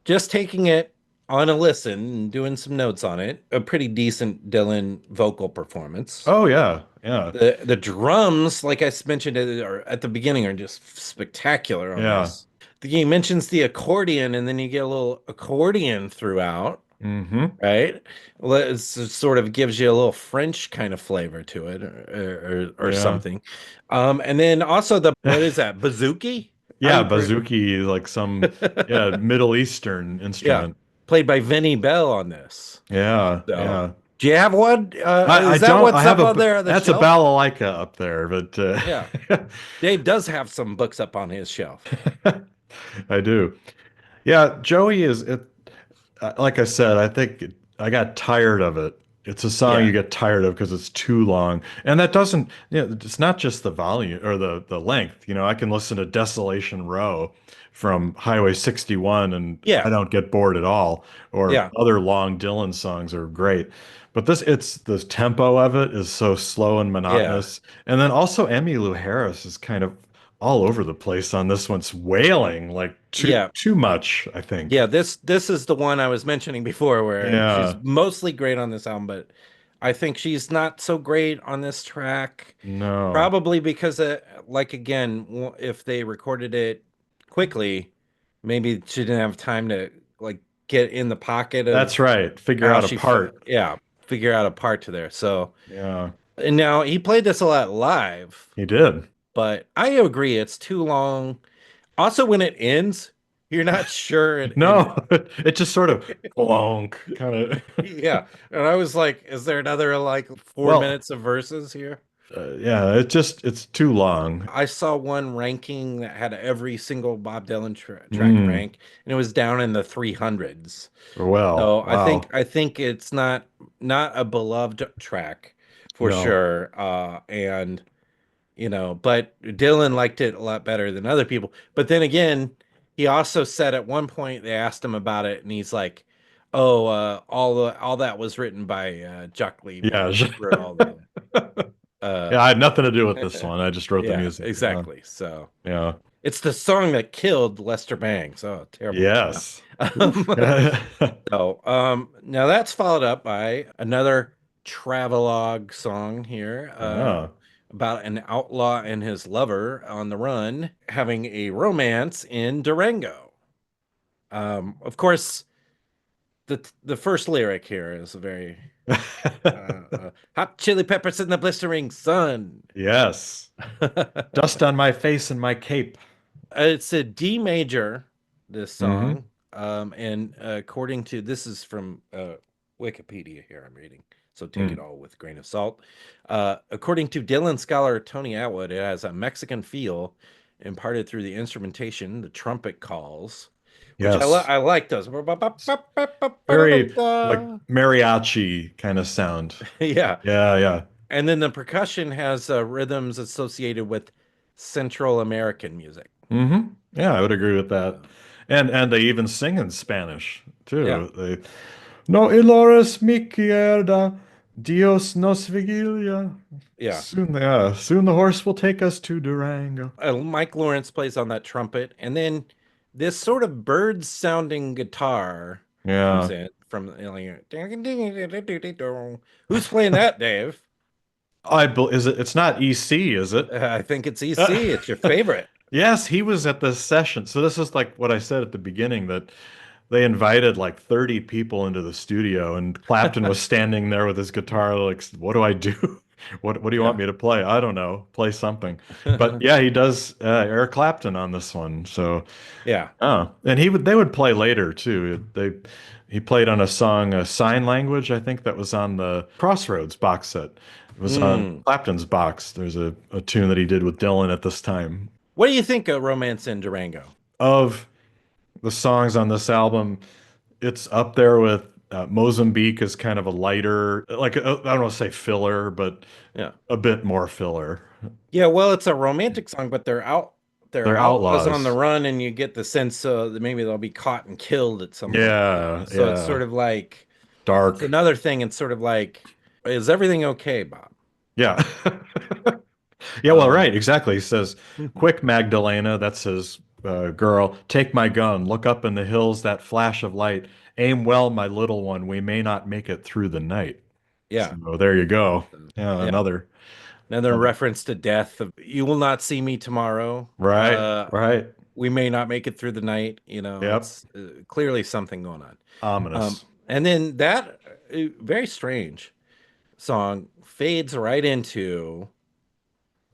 Speaker 1: just taking it on a listen and doing some notes on it, a pretty decent Dylan vocal performance.
Speaker 2: Oh yeah, yeah,
Speaker 1: The drums, like I mentioned at the beginning, are just spectacular on
Speaker 2: yeah.
Speaker 1: this. He mentions the accordion, and then you get a little accordion throughout,
Speaker 2: Mm-hmm.
Speaker 1: right? Well, it sort of gives you a little French kind of flavor to it, or
Speaker 2: Yeah.
Speaker 1: something. And then also the what is that? Bouzouki? How do
Speaker 2: Yeah,
Speaker 1: you
Speaker 2: Bazooki is like some Middle Eastern
Speaker 1: yeah,
Speaker 2: instrument.
Speaker 1: played by Vinnie Bell on this.
Speaker 2: Yeah,
Speaker 1: So,
Speaker 2: yeah.
Speaker 1: do you have one?
Speaker 2: I
Speaker 1: Is that
Speaker 2: don't. I
Speaker 1: what's
Speaker 2: have
Speaker 1: up
Speaker 2: a
Speaker 1: on there on the
Speaker 2: that's a
Speaker 1: shelf?
Speaker 2: balalaika up there, but
Speaker 1: Yeah, Dave does have some books up on his shelf.
Speaker 2: I do. Yeah, Joey is it. Like I said, I think I got tired of it. It's a song
Speaker 1: Yeah,
Speaker 2: you get tired of because it's too long, and that doesn't. It's not just the volume or the length. I can listen to Desolation Row from Highway 61, and I
Speaker 1: yeah,
Speaker 2: don't get bored at all. Or
Speaker 1: yeah,
Speaker 2: other long Dylan songs are great, but it's the tempo of it is so slow and
Speaker 1: yeah,
Speaker 2: monotonous, and then also Emmylou Harris is kind of all over the place on this one. It's wailing like
Speaker 1: yeah.
Speaker 2: too much, I think.
Speaker 1: Yeah, this is the one I was mentioning before where she's
Speaker 2: Yeah.
Speaker 1: mostly great on this album, but I think she's not so great on this track.
Speaker 2: No.
Speaker 1: Probably because like again, if they recorded it quickly, maybe she didn't have time to like get in the pocket
Speaker 2: That's
Speaker 1: of
Speaker 2: right. Figure
Speaker 1: how
Speaker 2: out a part.
Speaker 1: yeah, figure out a part to there. So,
Speaker 2: Yeah,
Speaker 1: and now he played this a lot live,
Speaker 2: he did.
Speaker 1: but I agree it's too long. Also, when it ends, you're not sure it ended.
Speaker 2: No, it just sort of clonk, kind of.
Speaker 1: Yeah. And I was like, is there another like four
Speaker 2: Well,
Speaker 1: minutes of verses here?
Speaker 2: yeah, it's too long.
Speaker 1: I saw one ranking that had every single Bob Dylan track
Speaker 2: Mm,
Speaker 1: rank, and it was down in the 300s.
Speaker 2: well,
Speaker 1: So
Speaker 2: wow.
Speaker 1: I think it's not a beloved track for
Speaker 2: No,
Speaker 1: sure. And but Dylan liked it a lot better than other people. But then again, he also said at one point they asked him about it, and he's like, "Oh, all that was written by Jacques Levy.
Speaker 2: yeah,
Speaker 1: He wrote all the." Uh,
Speaker 2: yeah. I had nothing to do with this one. I just wrote the
Speaker 1: yeah,
Speaker 2: music. Yeah,
Speaker 1: exactly. So
Speaker 2: yeah.
Speaker 1: it's the song that killed Lester Bangs. Oh, terrible.
Speaker 2: Yes. Oof.
Speaker 1: Um, so now that's followed up by another travelogue song here
Speaker 2: Ah,
Speaker 1: about an outlaw and his lover on the run having a romance in Durango. Of course, the first lyric here is a very hot chili peppers in the blistering sun.
Speaker 2: yes. Dust on my face and my cape.
Speaker 1: It's a D major, this
Speaker 2: Hmm.
Speaker 1: song. And according to this is from Wikipedia here, I'm reading, so take it
Speaker 2: Mm.
Speaker 1: all with a grain of salt. According to Dylan scholar Tony Atwood, it has a Mexican feel imparted through the instrumentation, the trumpet calls, which
Speaker 2: Yes.
Speaker 1: I like those.
Speaker 2: Very like mariachi kind of sound.
Speaker 1: Yeah.
Speaker 2: Yeah, yeah.
Speaker 1: And then the percussion has rhythms associated with Central American music.
Speaker 2: Hmm. Yeah, I would agree with that.
Speaker 1: Uh,
Speaker 2: And they even sing in Spanish
Speaker 1: yeah.
Speaker 2: too. They No ilores mi izquierda, Dios nos vigilia.
Speaker 1: Yeah.
Speaker 2: Soon the horse will take us to Durango.
Speaker 1: Mike Lawrence plays on that trumpet, and then this sort of bird sounding guitar comes
Speaker 2: Yeah.
Speaker 1: in from who's playing that, Dave?
Speaker 2: Is it? It's not EC, is it?
Speaker 1: I think it's EC. It's your favorite.
Speaker 2: Yes, he was at this session. So this is like what I said at the beginning that they invited like 30 people into the studio and Clapton was standing there with his guitar like, what do I do? What do you want
Speaker 1: Yeah.
Speaker 2: me to play? I don't know. Play something. But yeah, he does Eric Clapton on this one. So
Speaker 1: Yeah.
Speaker 2: oh, and they would play later too. He played on a song, Sign Language, I think that was on the Crossroads box set. It was on
Speaker 1: Mm.
Speaker 2: Clapton's box. There's a tune that he did with Dylan at this time.
Speaker 1: What do you think of Romance in Durango?
Speaker 2: Of the songs on this album, it's up there with Mozambique is kind of a lighter, like I don't want to say filler, but
Speaker 1: Yeah.
Speaker 2: a bit more filler.
Speaker 1: Yeah, well, it's a romantic song, but they're
Speaker 2: They're
Speaker 1: outlaws on the
Speaker 2: outlaws.
Speaker 1: run, and you get the sense that maybe they'll be caught and killed at some point.
Speaker 2: Yeah,
Speaker 1: So it's sort
Speaker 2: yeah.
Speaker 1: of like it's
Speaker 2: Dark.
Speaker 1: another thing. It's sort of like, is everything okay, Bob?
Speaker 2: Yeah. Yeah, well,
Speaker 1: Um,
Speaker 2: right, exactly. He says, "Quick, Magdalena," that's his girl, "take my gun, look up in the hills, that flash of light. Aim well, my little one, we may not make it through the night."
Speaker 1: yeah,
Speaker 2: So there you go. Yeah,
Speaker 1: yeah. Another
Speaker 2: another
Speaker 1: reference to death. You will not see me tomorrow.
Speaker 2: right, right.
Speaker 1: We may not make it through the night.
Speaker 2: Yep.
Speaker 1: It's clearly something going on.
Speaker 2: Ominous.
Speaker 1: And then that very strange song fades right into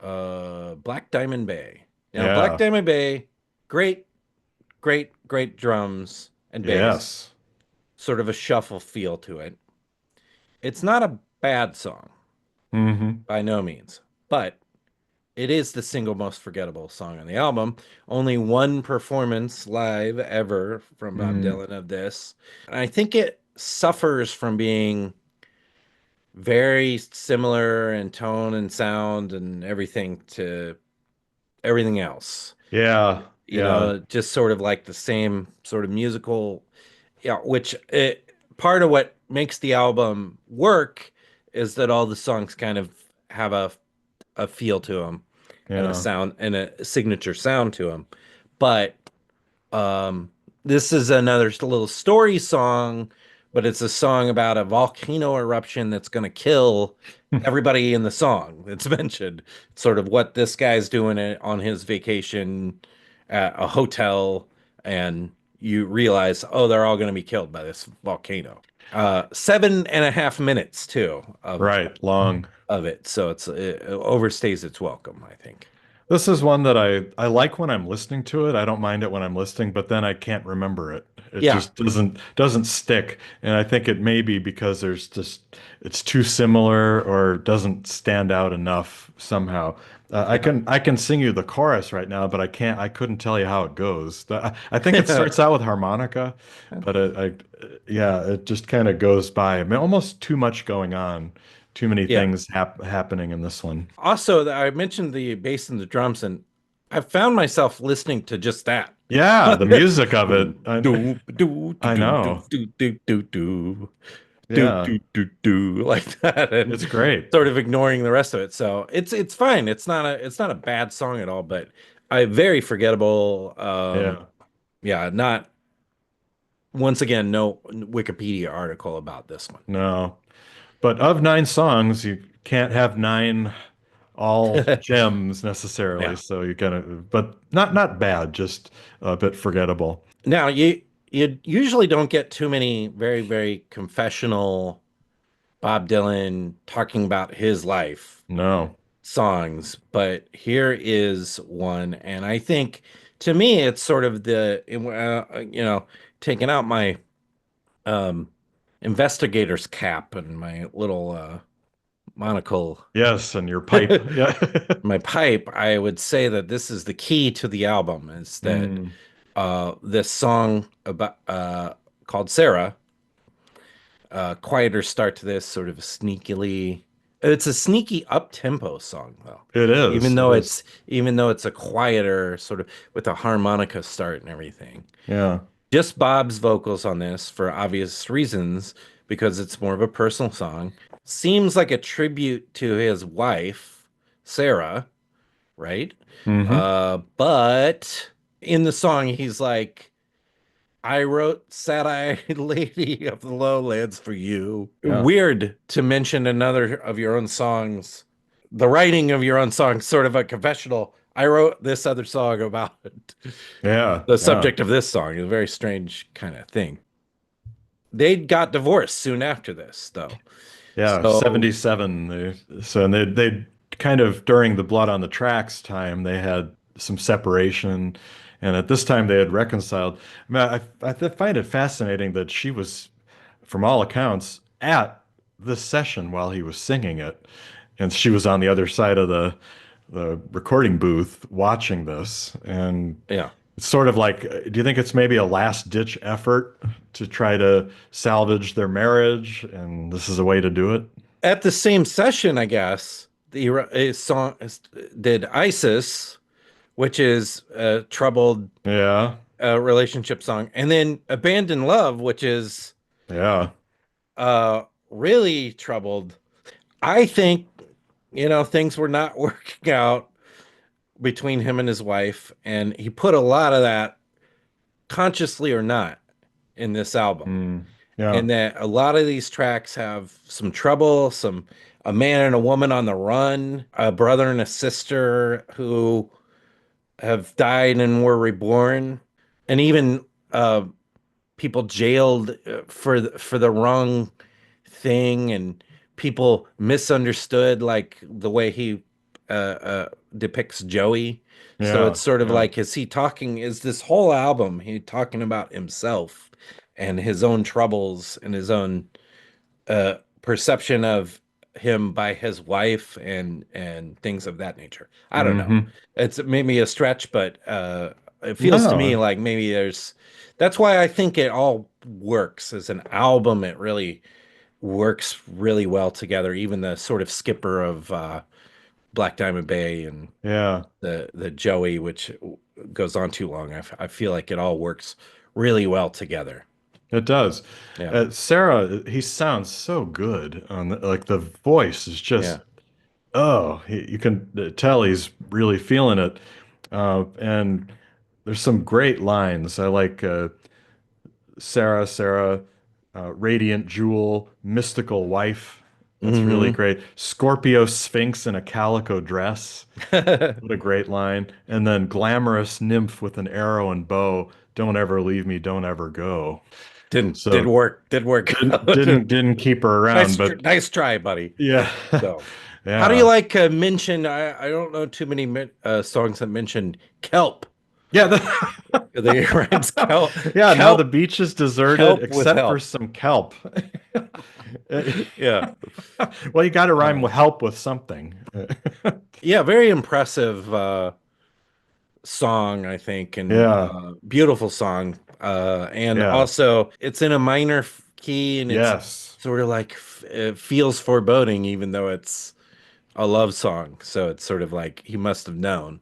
Speaker 1: Black Diamond Bay. Now, Black
Speaker 2: Yeah.
Speaker 1: Diamond Bay, great, great drums and bass,
Speaker 2: Yes.
Speaker 1: sort of a shuffle feel to it. It's not a bad song
Speaker 2: Hmm.
Speaker 1: by no means, but it is the single most forgettable song on the album. Only one performance live ever from Bob
Speaker 2: Mm.
Speaker 1: Dylan of this. And I think it suffers from being very similar in tone and sound and everything to everything else.
Speaker 2: Yeah. Yeah.
Speaker 1: Just sort of like the same sort of musical, yeah, which part of what makes the album work is that all the songs kind of have a feel to them and a
Speaker 2: Yeah.
Speaker 1: sound and a signature sound to them. But this is another little story song, but it's a song about a volcano eruption that's going to kill everybody in the song that's mentioned. Sort of what this guy's doing on his vacation at a hotel, and you realize, oh, they're all going to be killed by this volcano. 7.5 minutes too
Speaker 2: Right. Long.
Speaker 1: of it, so it overstays its welcome, I think.
Speaker 2: This is one that I like when I'm listening to it. I don't mind it when I'm listening, but then I can't remember it. It
Speaker 1: Yeah,
Speaker 2: just doesn't stick. And I think it may be because it's too similar or doesn't stand out enough somehow. I can sing you the chorus right now, but I couldn't tell you how it goes. I think it
Speaker 1: yeah.
Speaker 2: starts out with harmonica, but yeah, it just kind of goes by. I mean, almost too much going on. Too many
Speaker 1: Yeah.
Speaker 2: things happening in this one.
Speaker 1: Also, I mentioned the bass and the drums, and I found myself listening to just that.
Speaker 2: Yeah, the music of it.
Speaker 1: Do, do, do,
Speaker 2: I
Speaker 1: do, do,
Speaker 2: know.
Speaker 1: do, do, do, do, do,
Speaker 2: Yeah,
Speaker 1: do, like that, and
Speaker 2: it's great.
Speaker 1: sort of ignoring the rest of it. So it's fine. It's not a bad song at all, but I very forgettable.
Speaker 2: Yeah.
Speaker 1: Yeah, not once again, no Wikipedia article about this one.
Speaker 2: No. But of 9 songs, you can't have 9 all gems necessarily.
Speaker 1: Yeah.
Speaker 2: So you kind of, but not bad, just a bit forgettable.
Speaker 1: Now you usually don't get too many very, very confessional Bob Dylan talking about his life
Speaker 2: No.
Speaker 1: songs, but here is one, and I think to me it's sort of taking out my um investigator's cap and my little monocle,
Speaker 2: Yes, and your pipe. Yeah.
Speaker 1: my pipe, I would say that this is the key to the album is that
Speaker 2: Mm,
Speaker 1: this song about called Sara, quieter start to this, sort of a sneakily. It's a sneaky up-tempo song though.
Speaker 2: it is.
Speaker 1: Even
Speaker 2: It
Speaker 1: though
Speaker 2: is.
Speaker 1: it's a quieter sort of with a harmonica start and everything.
Speaker 2: Yeah.
Speaker 1: Just Bob's vocals on this for obvious reasons because it's more of a personal song. Seems like a tribute to his wife, Sara, right?
Speaker 2: Hmm.
Speaker 1: But in the song he's like, I wrote Sad-Eyed Lady of the Lowlands for you.
Speaker 2: Yeah.
Speaker 1: Weird to mention another of your own songs. The writing of your own songs, sort of a confessional. I wrote this other song about
Speaker 2: Yeah.
Speaker 1: the
Speaker 2: Yeah.
Speaker 1: subject of this song. It's a very strange kind of thing. They got divorced soon after this, though.
Speaker 2: Yeah.
Speaker 1: So,
Speaker 2: 77. So and they kind of during the Blood on the Tracks time, they had some separation. And at this time they had reconciled. I mean, I find it fascinating that she was, from all accounts, at this session while he was singing it. And she was on the other side of the recording booth watching this. And
Speaker 1: yeah.
Speaker 2: it's sort of like, do you think it's maybe a last ditch effort to try to salvage their marriage? And this is a way to do it?
Speaker 1: At the same session, I guess, the song did Isis, which is a troubled
Speaker 2: Yeah.
Speaker 1: relationship song, and then Abandoned Love, which is
Speaker 2: Yeah.
Speaker 1: really troubled. I think, things were not working out between him and his wife, and he put a lot of that, consciously or not, in this album.
Speaker 2: Mm. Yeah.
Speaker 1: And that a lot of these tracks have some trouble, a man and a woman on the run, a brother and a sister who have died and were reborn, and even people jailed for the wrong thing, and people misunderstood like the way he depicts Joey. So
Speaker 2: Yeah.
Speaker 1: it's sort of
Speaker 2: Yeah.
Speaker 1: like, is this whole album he talking about himself and his own troubles and his own perception of him by his wife and things of that nature. I don't know.
Speaker 2: Hmm.
Speaker 1: It's maybe a stretch, but it feels to me
Speaker 2: No.
Speaker 1: like that's why I think it all works as an album. It really works really well together. Even the sort of skipper of Black Diamond Bay and
Speaker 2: Yeah.
Speaker 1: the Joey, which goes on too long. I feel like it all works really well together.
Speaker 2: It does.
Speaker 1: Yeah.
Speaker 2: Sarah, he sounds so good on like the voice is
Speaker 1: Yeah.
Speaker 2: just, oh, you can tell he's really feeling it. And there's some great lines. I like Sarah, radiant jewel, mystical wife. That's really
Speaker 1: Hmm.
Speaker 2: great. Scorpio Sphinx in a calico dress. What a great line. And then glamorous nymph with an arrow and bow. Don't ever leave me, don't ever go.
Speaker 1: Didn't did
Speaker 2: So
Speaker 1: work. Did work.
Speaker 2: didn't keep her around, but
Speaker 1: Nice try, buddy.
Speaker 2: yeah.
Speaker 1: So, how do you
Speaker 2: Yeah.
Speaker 1: like mention? I don't know too many songs that mention kelp.
Speaker 2: Yeah.
Speaker 1: They rhymes kelp,
Speaker 2: Yeah, now the
Speaker 1: kelp,
Speaker 2: beach is deserted
Speaker 1: kelp with
Speaker 2: except for
Speaker 1: help.
Speaker 2: some kelp.
Speaker 1: Yeah,
Speaker 2: Well, you got to rhyme
Speaker 1: uh,
Speaker 2: with help with something.
Speaker 1: yeah. Very impressive song, I think, and
Speaker 2: Yeah.
Speaker 1: beautiful song. And
Speaker 2: Yeah.
Speaker 1: also, it's in a minor key, and it's
Speaker 2: Yes.
Speaker 1: sort of like it feels foreboding, even though it's a love song. So it's sort of like he must have known.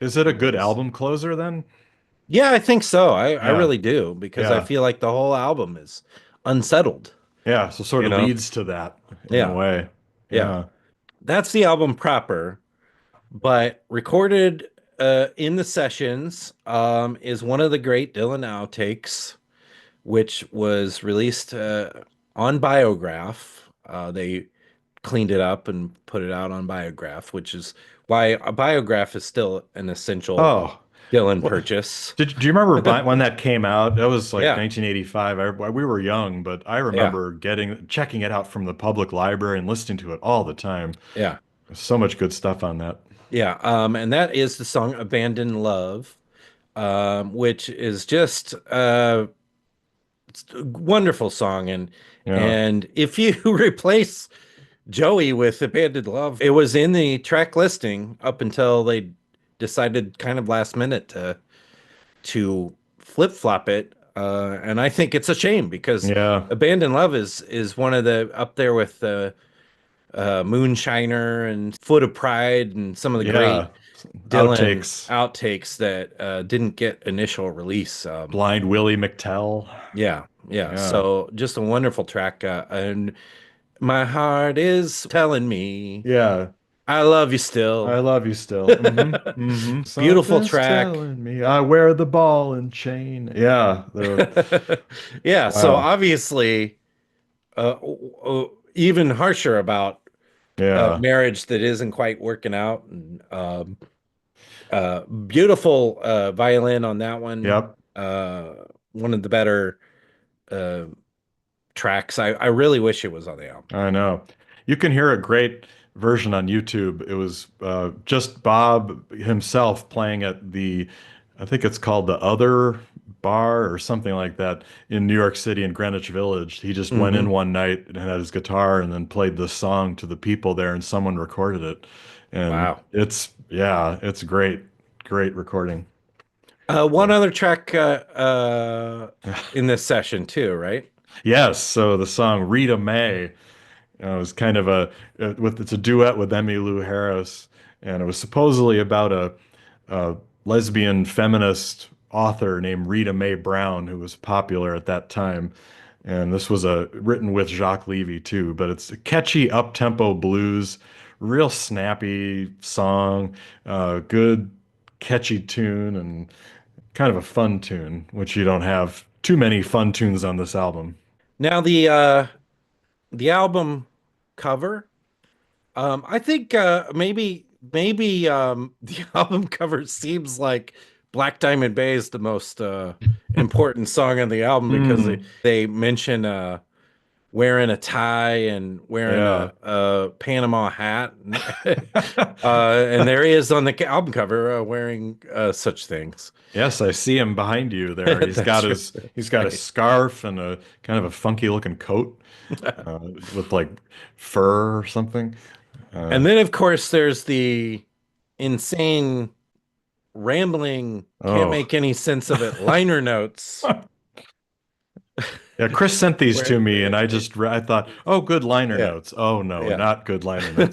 Speaker 2: Is it a
Speaker 1: It
Speaker 2: good
Speaker 1: was.
Speaker 2: album closer then?
Speaker 1: Yeah, I think so. I
Speaker 2: Yeah.
Speaker 1: really do because I
Speaker 2: Yeah.
Speaker 1: feel like the whole album is unsettled,
Speaker 2: Yeah. So sort
Speaker 1: you
Speaker 2: of
Speaker 1: know?
Speaker 2: leads to that in a
Speaker 1: Yeah,
Speaker 2: way.
Speaker 1: yeah.
Speaker 2: Yeah.
Speaker 1: That's the album proper, but recorded in the sessions is one of the great Dylan outtakes, which was released on Biograph They cleaned it up and put it out on Biograph, which is why a Biograph is still an essential
Speaker 2: Oh,
Speaker 1: Dylan
Speaker 2: what?
Speaker 1: purchase.
Speaker 2: Do you remember when that came out? That was like
Speaker 1: Yeah,
Speaker 2: 1985. We were young, but I
Speaker 1: yeah,
Speaker 2: remember checking it out from the public library and listening to it all the time.
Speaker 1: yeah,
Speaker 2: So much good stuff on that.
Speaker 1: yeah. And that is the song "Abandoned Love," which is just it's a wonderful song.
Speaker 2: Yeah.
Speaker 1: And if you replace Joey with Abandoned Love, it was in the track listing up until they decided kind of last minute to flip flop it. And I think it's a shame because
Speaker 2: Yeah.
Speaker 1: Abandoned Love is one of the up there with Moonshiner and Foot of Pride and some of the
Speaker 2: Yeah.
Speaker 1: great Dylan
Speaker 2: Outtakes.
Speaker 1: outtakes that didn't get initial release.
Speaker 2: Blind Willie McTell.
Speaker 1: Yeah, yeah.
Speaker 2: Yeah.
Speaker 1: So just a wonderful track, and my heart is telling me
Speaker 2: Yeah.
Speaker 1: I love you still.
Speaker 2: I love you still.
Speaker 1: Beautiful
Speaker 2: Something's
Speaker 1: track.
Speaker 2: telling me I wear the ball and chain. Yeah.
Speaker 1: Yeah, so
Speaker 2: Wow.
Speaker 1: obviously, even harsher about
Speaker 2: Yeah.
Speaker 1: marriage that isn't quite working out. And beautiful violin on that one.
Speaker 2: Yep.
Speaker 1: One of the better uh, tracks. I really wish it was on the album.
Speaker 2: I know. You can hear a great version on YouTube. It was just Bob himself playing at I think it's called the Other Bar or something like that in New York City in Greenwich Village. He just went in
Speaker 1: Hmm.
Speaker 2: one night and had his guitar and then played the song to the people there, and someone recorded it. And
Speaker 1: Wow.
Speaker 2: it's great, great recording.
Speaker 1: One other track in this session too, right?
Speaker 2: Yes, so the song Rita May. It was kind of it's a duet with Emmylou Harris, and it was supposedly about a lesbian feminist author named Rita Mae Brown who was popular at that time. And this was written with Jacques Levy too, but it's a catchy up-tempo blues, real snappy song, good catchy tune, and kind of a fun tune, which you don't have too many fun tunes on this album.
Speaker 1: Now the album cover. I think maybe the album cover seems like Black Diamond Bay is the most important song on the album because
Speaker 2: Mm,
Speaker 1: they mention wearing a tie and wearing
Speaker 2: yeah.
Speaker 1: a Panama hat. And there he is on the album cover wearing such things.
Speaker 2: Yes, I see him behind you there.
Speaker 1: That's
Speaker 2: He's got a
Speaker 1: right.
Speaker 2: scarf and a kind of a funky looking coat with like fur or something. Uh,
Speaker 1: And then, of course, there's the insane, rambling, can't
Speaker 2: oh.
Speaker 1: make any sense of it liner notes.
Speaker 2: Yeah, Chris sent these
Speaker 1: Where,
Speaker 2: to me and I thought, "Oh, good liner
Speaker 1: yeah,
Speaker 2: notes." Oh no,
Speaker 1: yeah.
Speaker 2: not good liner notes.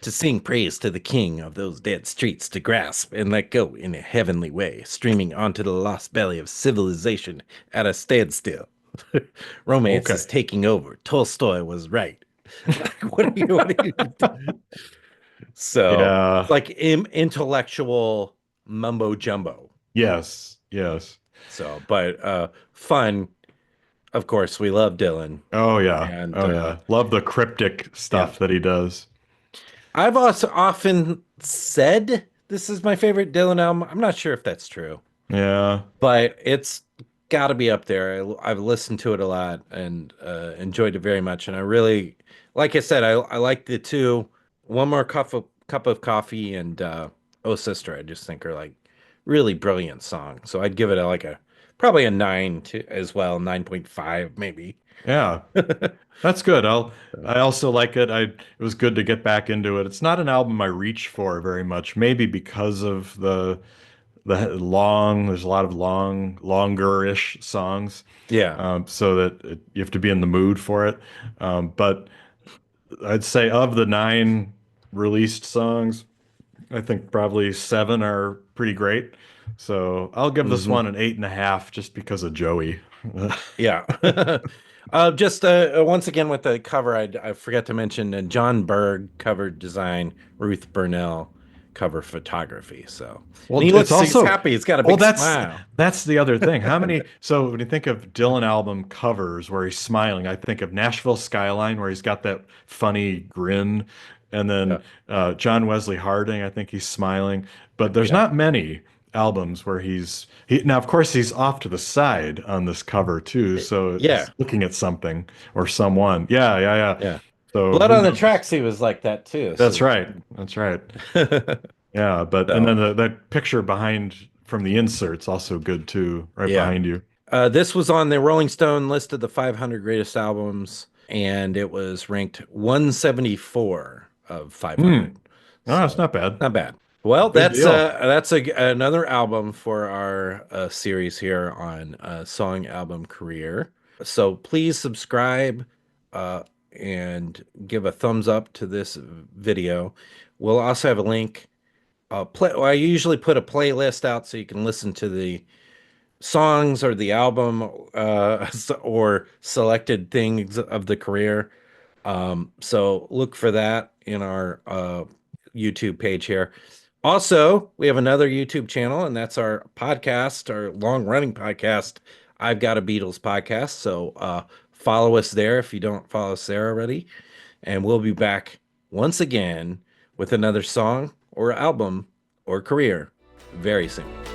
Speaker 1: To sing praise to the king of those dead streets, to grasp and let go in a heavenly way, streaming onto the lost belly of civilization at a standstill. Romance
Speaker 2: Okay.
Speaker 1: is taking over. Tolstoy was right. What are you so
Speaker 2: Yeah.
Speaker 1: it's like intellectual mumbo jumbo.
Speaker 2: Yes. Yes.
Speaker 1: So, but fun. Of course, we love Dylan,
Speaker 2: Oh yeah.
Speaker 1: and
Speaker 2: Oh yeah. Love the cryptic
Speaker 1: yeah.
Speaker 2: stuff that he does.
Speaker 1: I've also often said this is my favorite Dylan album. I'm not sure if that's true,
Speaker 2: Yeah.
Speaker 1: but it's got to be up there. I've listened to it a lot and enjoyed it very much. And I really, like I said, I like the two. One more cup of coffee and Oh Sister. I just think are like really brilliant songs. So I'd give it like a probably a nine to as well, 9.5 maybe.
Speaker 2: Yeah. That's good. I also like it. It was good to get back into it. It's not an album I reach for very much, maybe because of there's a lot of longer-ish songs.
Speaker 1: Yeah.
Speaker 2: So that you have to be in the mood for it. But I'd say of the nine released songs, I think probably seven are pretty great. So I'll give this
Speaker 1: Hmm.
Speaker 2: one an 8.5 just because of Joey.
Speaker 1: Yeah. Just once again with the cover, I forgot to mention John Berg cover design, Ruth Burnell cover photography. So
Speaker 2: Well,
Speaker 1: and
Speaker 2: it's
Speaker 1: he's
Speaker 2: also
Speaker 1: happy. He's got a
Speaker 2: well,
Speaker 1: big smile.
Speaker 2: that's the other thing. How many? So when you think of Dylan album covers where he's smiling, I think of Nashville Skyline where he's got that funny grin, and
Speaker 1: Yeah.
Speaker 2: then John Wesley Harding, I think he's smiling. But there's
Speaker 1: Yeah.
Speaker 2: not many albums where now. Of course, he's off to the side on this cover too, so
Speaker 1: Yeah.
Speaker 2: it's looking at something or someone. Yeah, yeah, yeah.
Speaker 1: Yeah.
Speaker 2: So
Speaker 1: Blood
Speaker 2: who
Speaker 1: on the
Speaker 2: knows?
Speaker 1: Tracks, he was like that too.
Speaker 2: That's
Speaker 1: So,
Speaker 2: right. That's right. Yeah, but and
Speaker 1: so
Speaker 2: then that picture behind from the insert's also good too, right
Speaker 1: yeah.
Speaker 2: behind you.
Speaker 1: This was on the Rolling Stone list of the 500 greatest albums, and it was ranked 174 of
Speaker 2: Hmm.
Speaker 1: 500.
Speaker 2: Oh, that's
Speaker 1: So
Speaker 2: not bad.
Speaker 1: not bad. Well,
Speaker 2: Good deal.
Speaker 1: that's another album for our series here on Song Album Career. So please subscribe uh, and give a thumbs up to this video. We'll also have a link. I usually put a playlist out so you can listen to the songs or the album or selected things of the career. So look for that in our YouTube page here. Also, we have another YouTube channel, and that's our podcast, our long running podcast. I've got a Beatles podcast. So follow us there if you don't follow us there already. And we'll be back once again with another song or album or career very soon.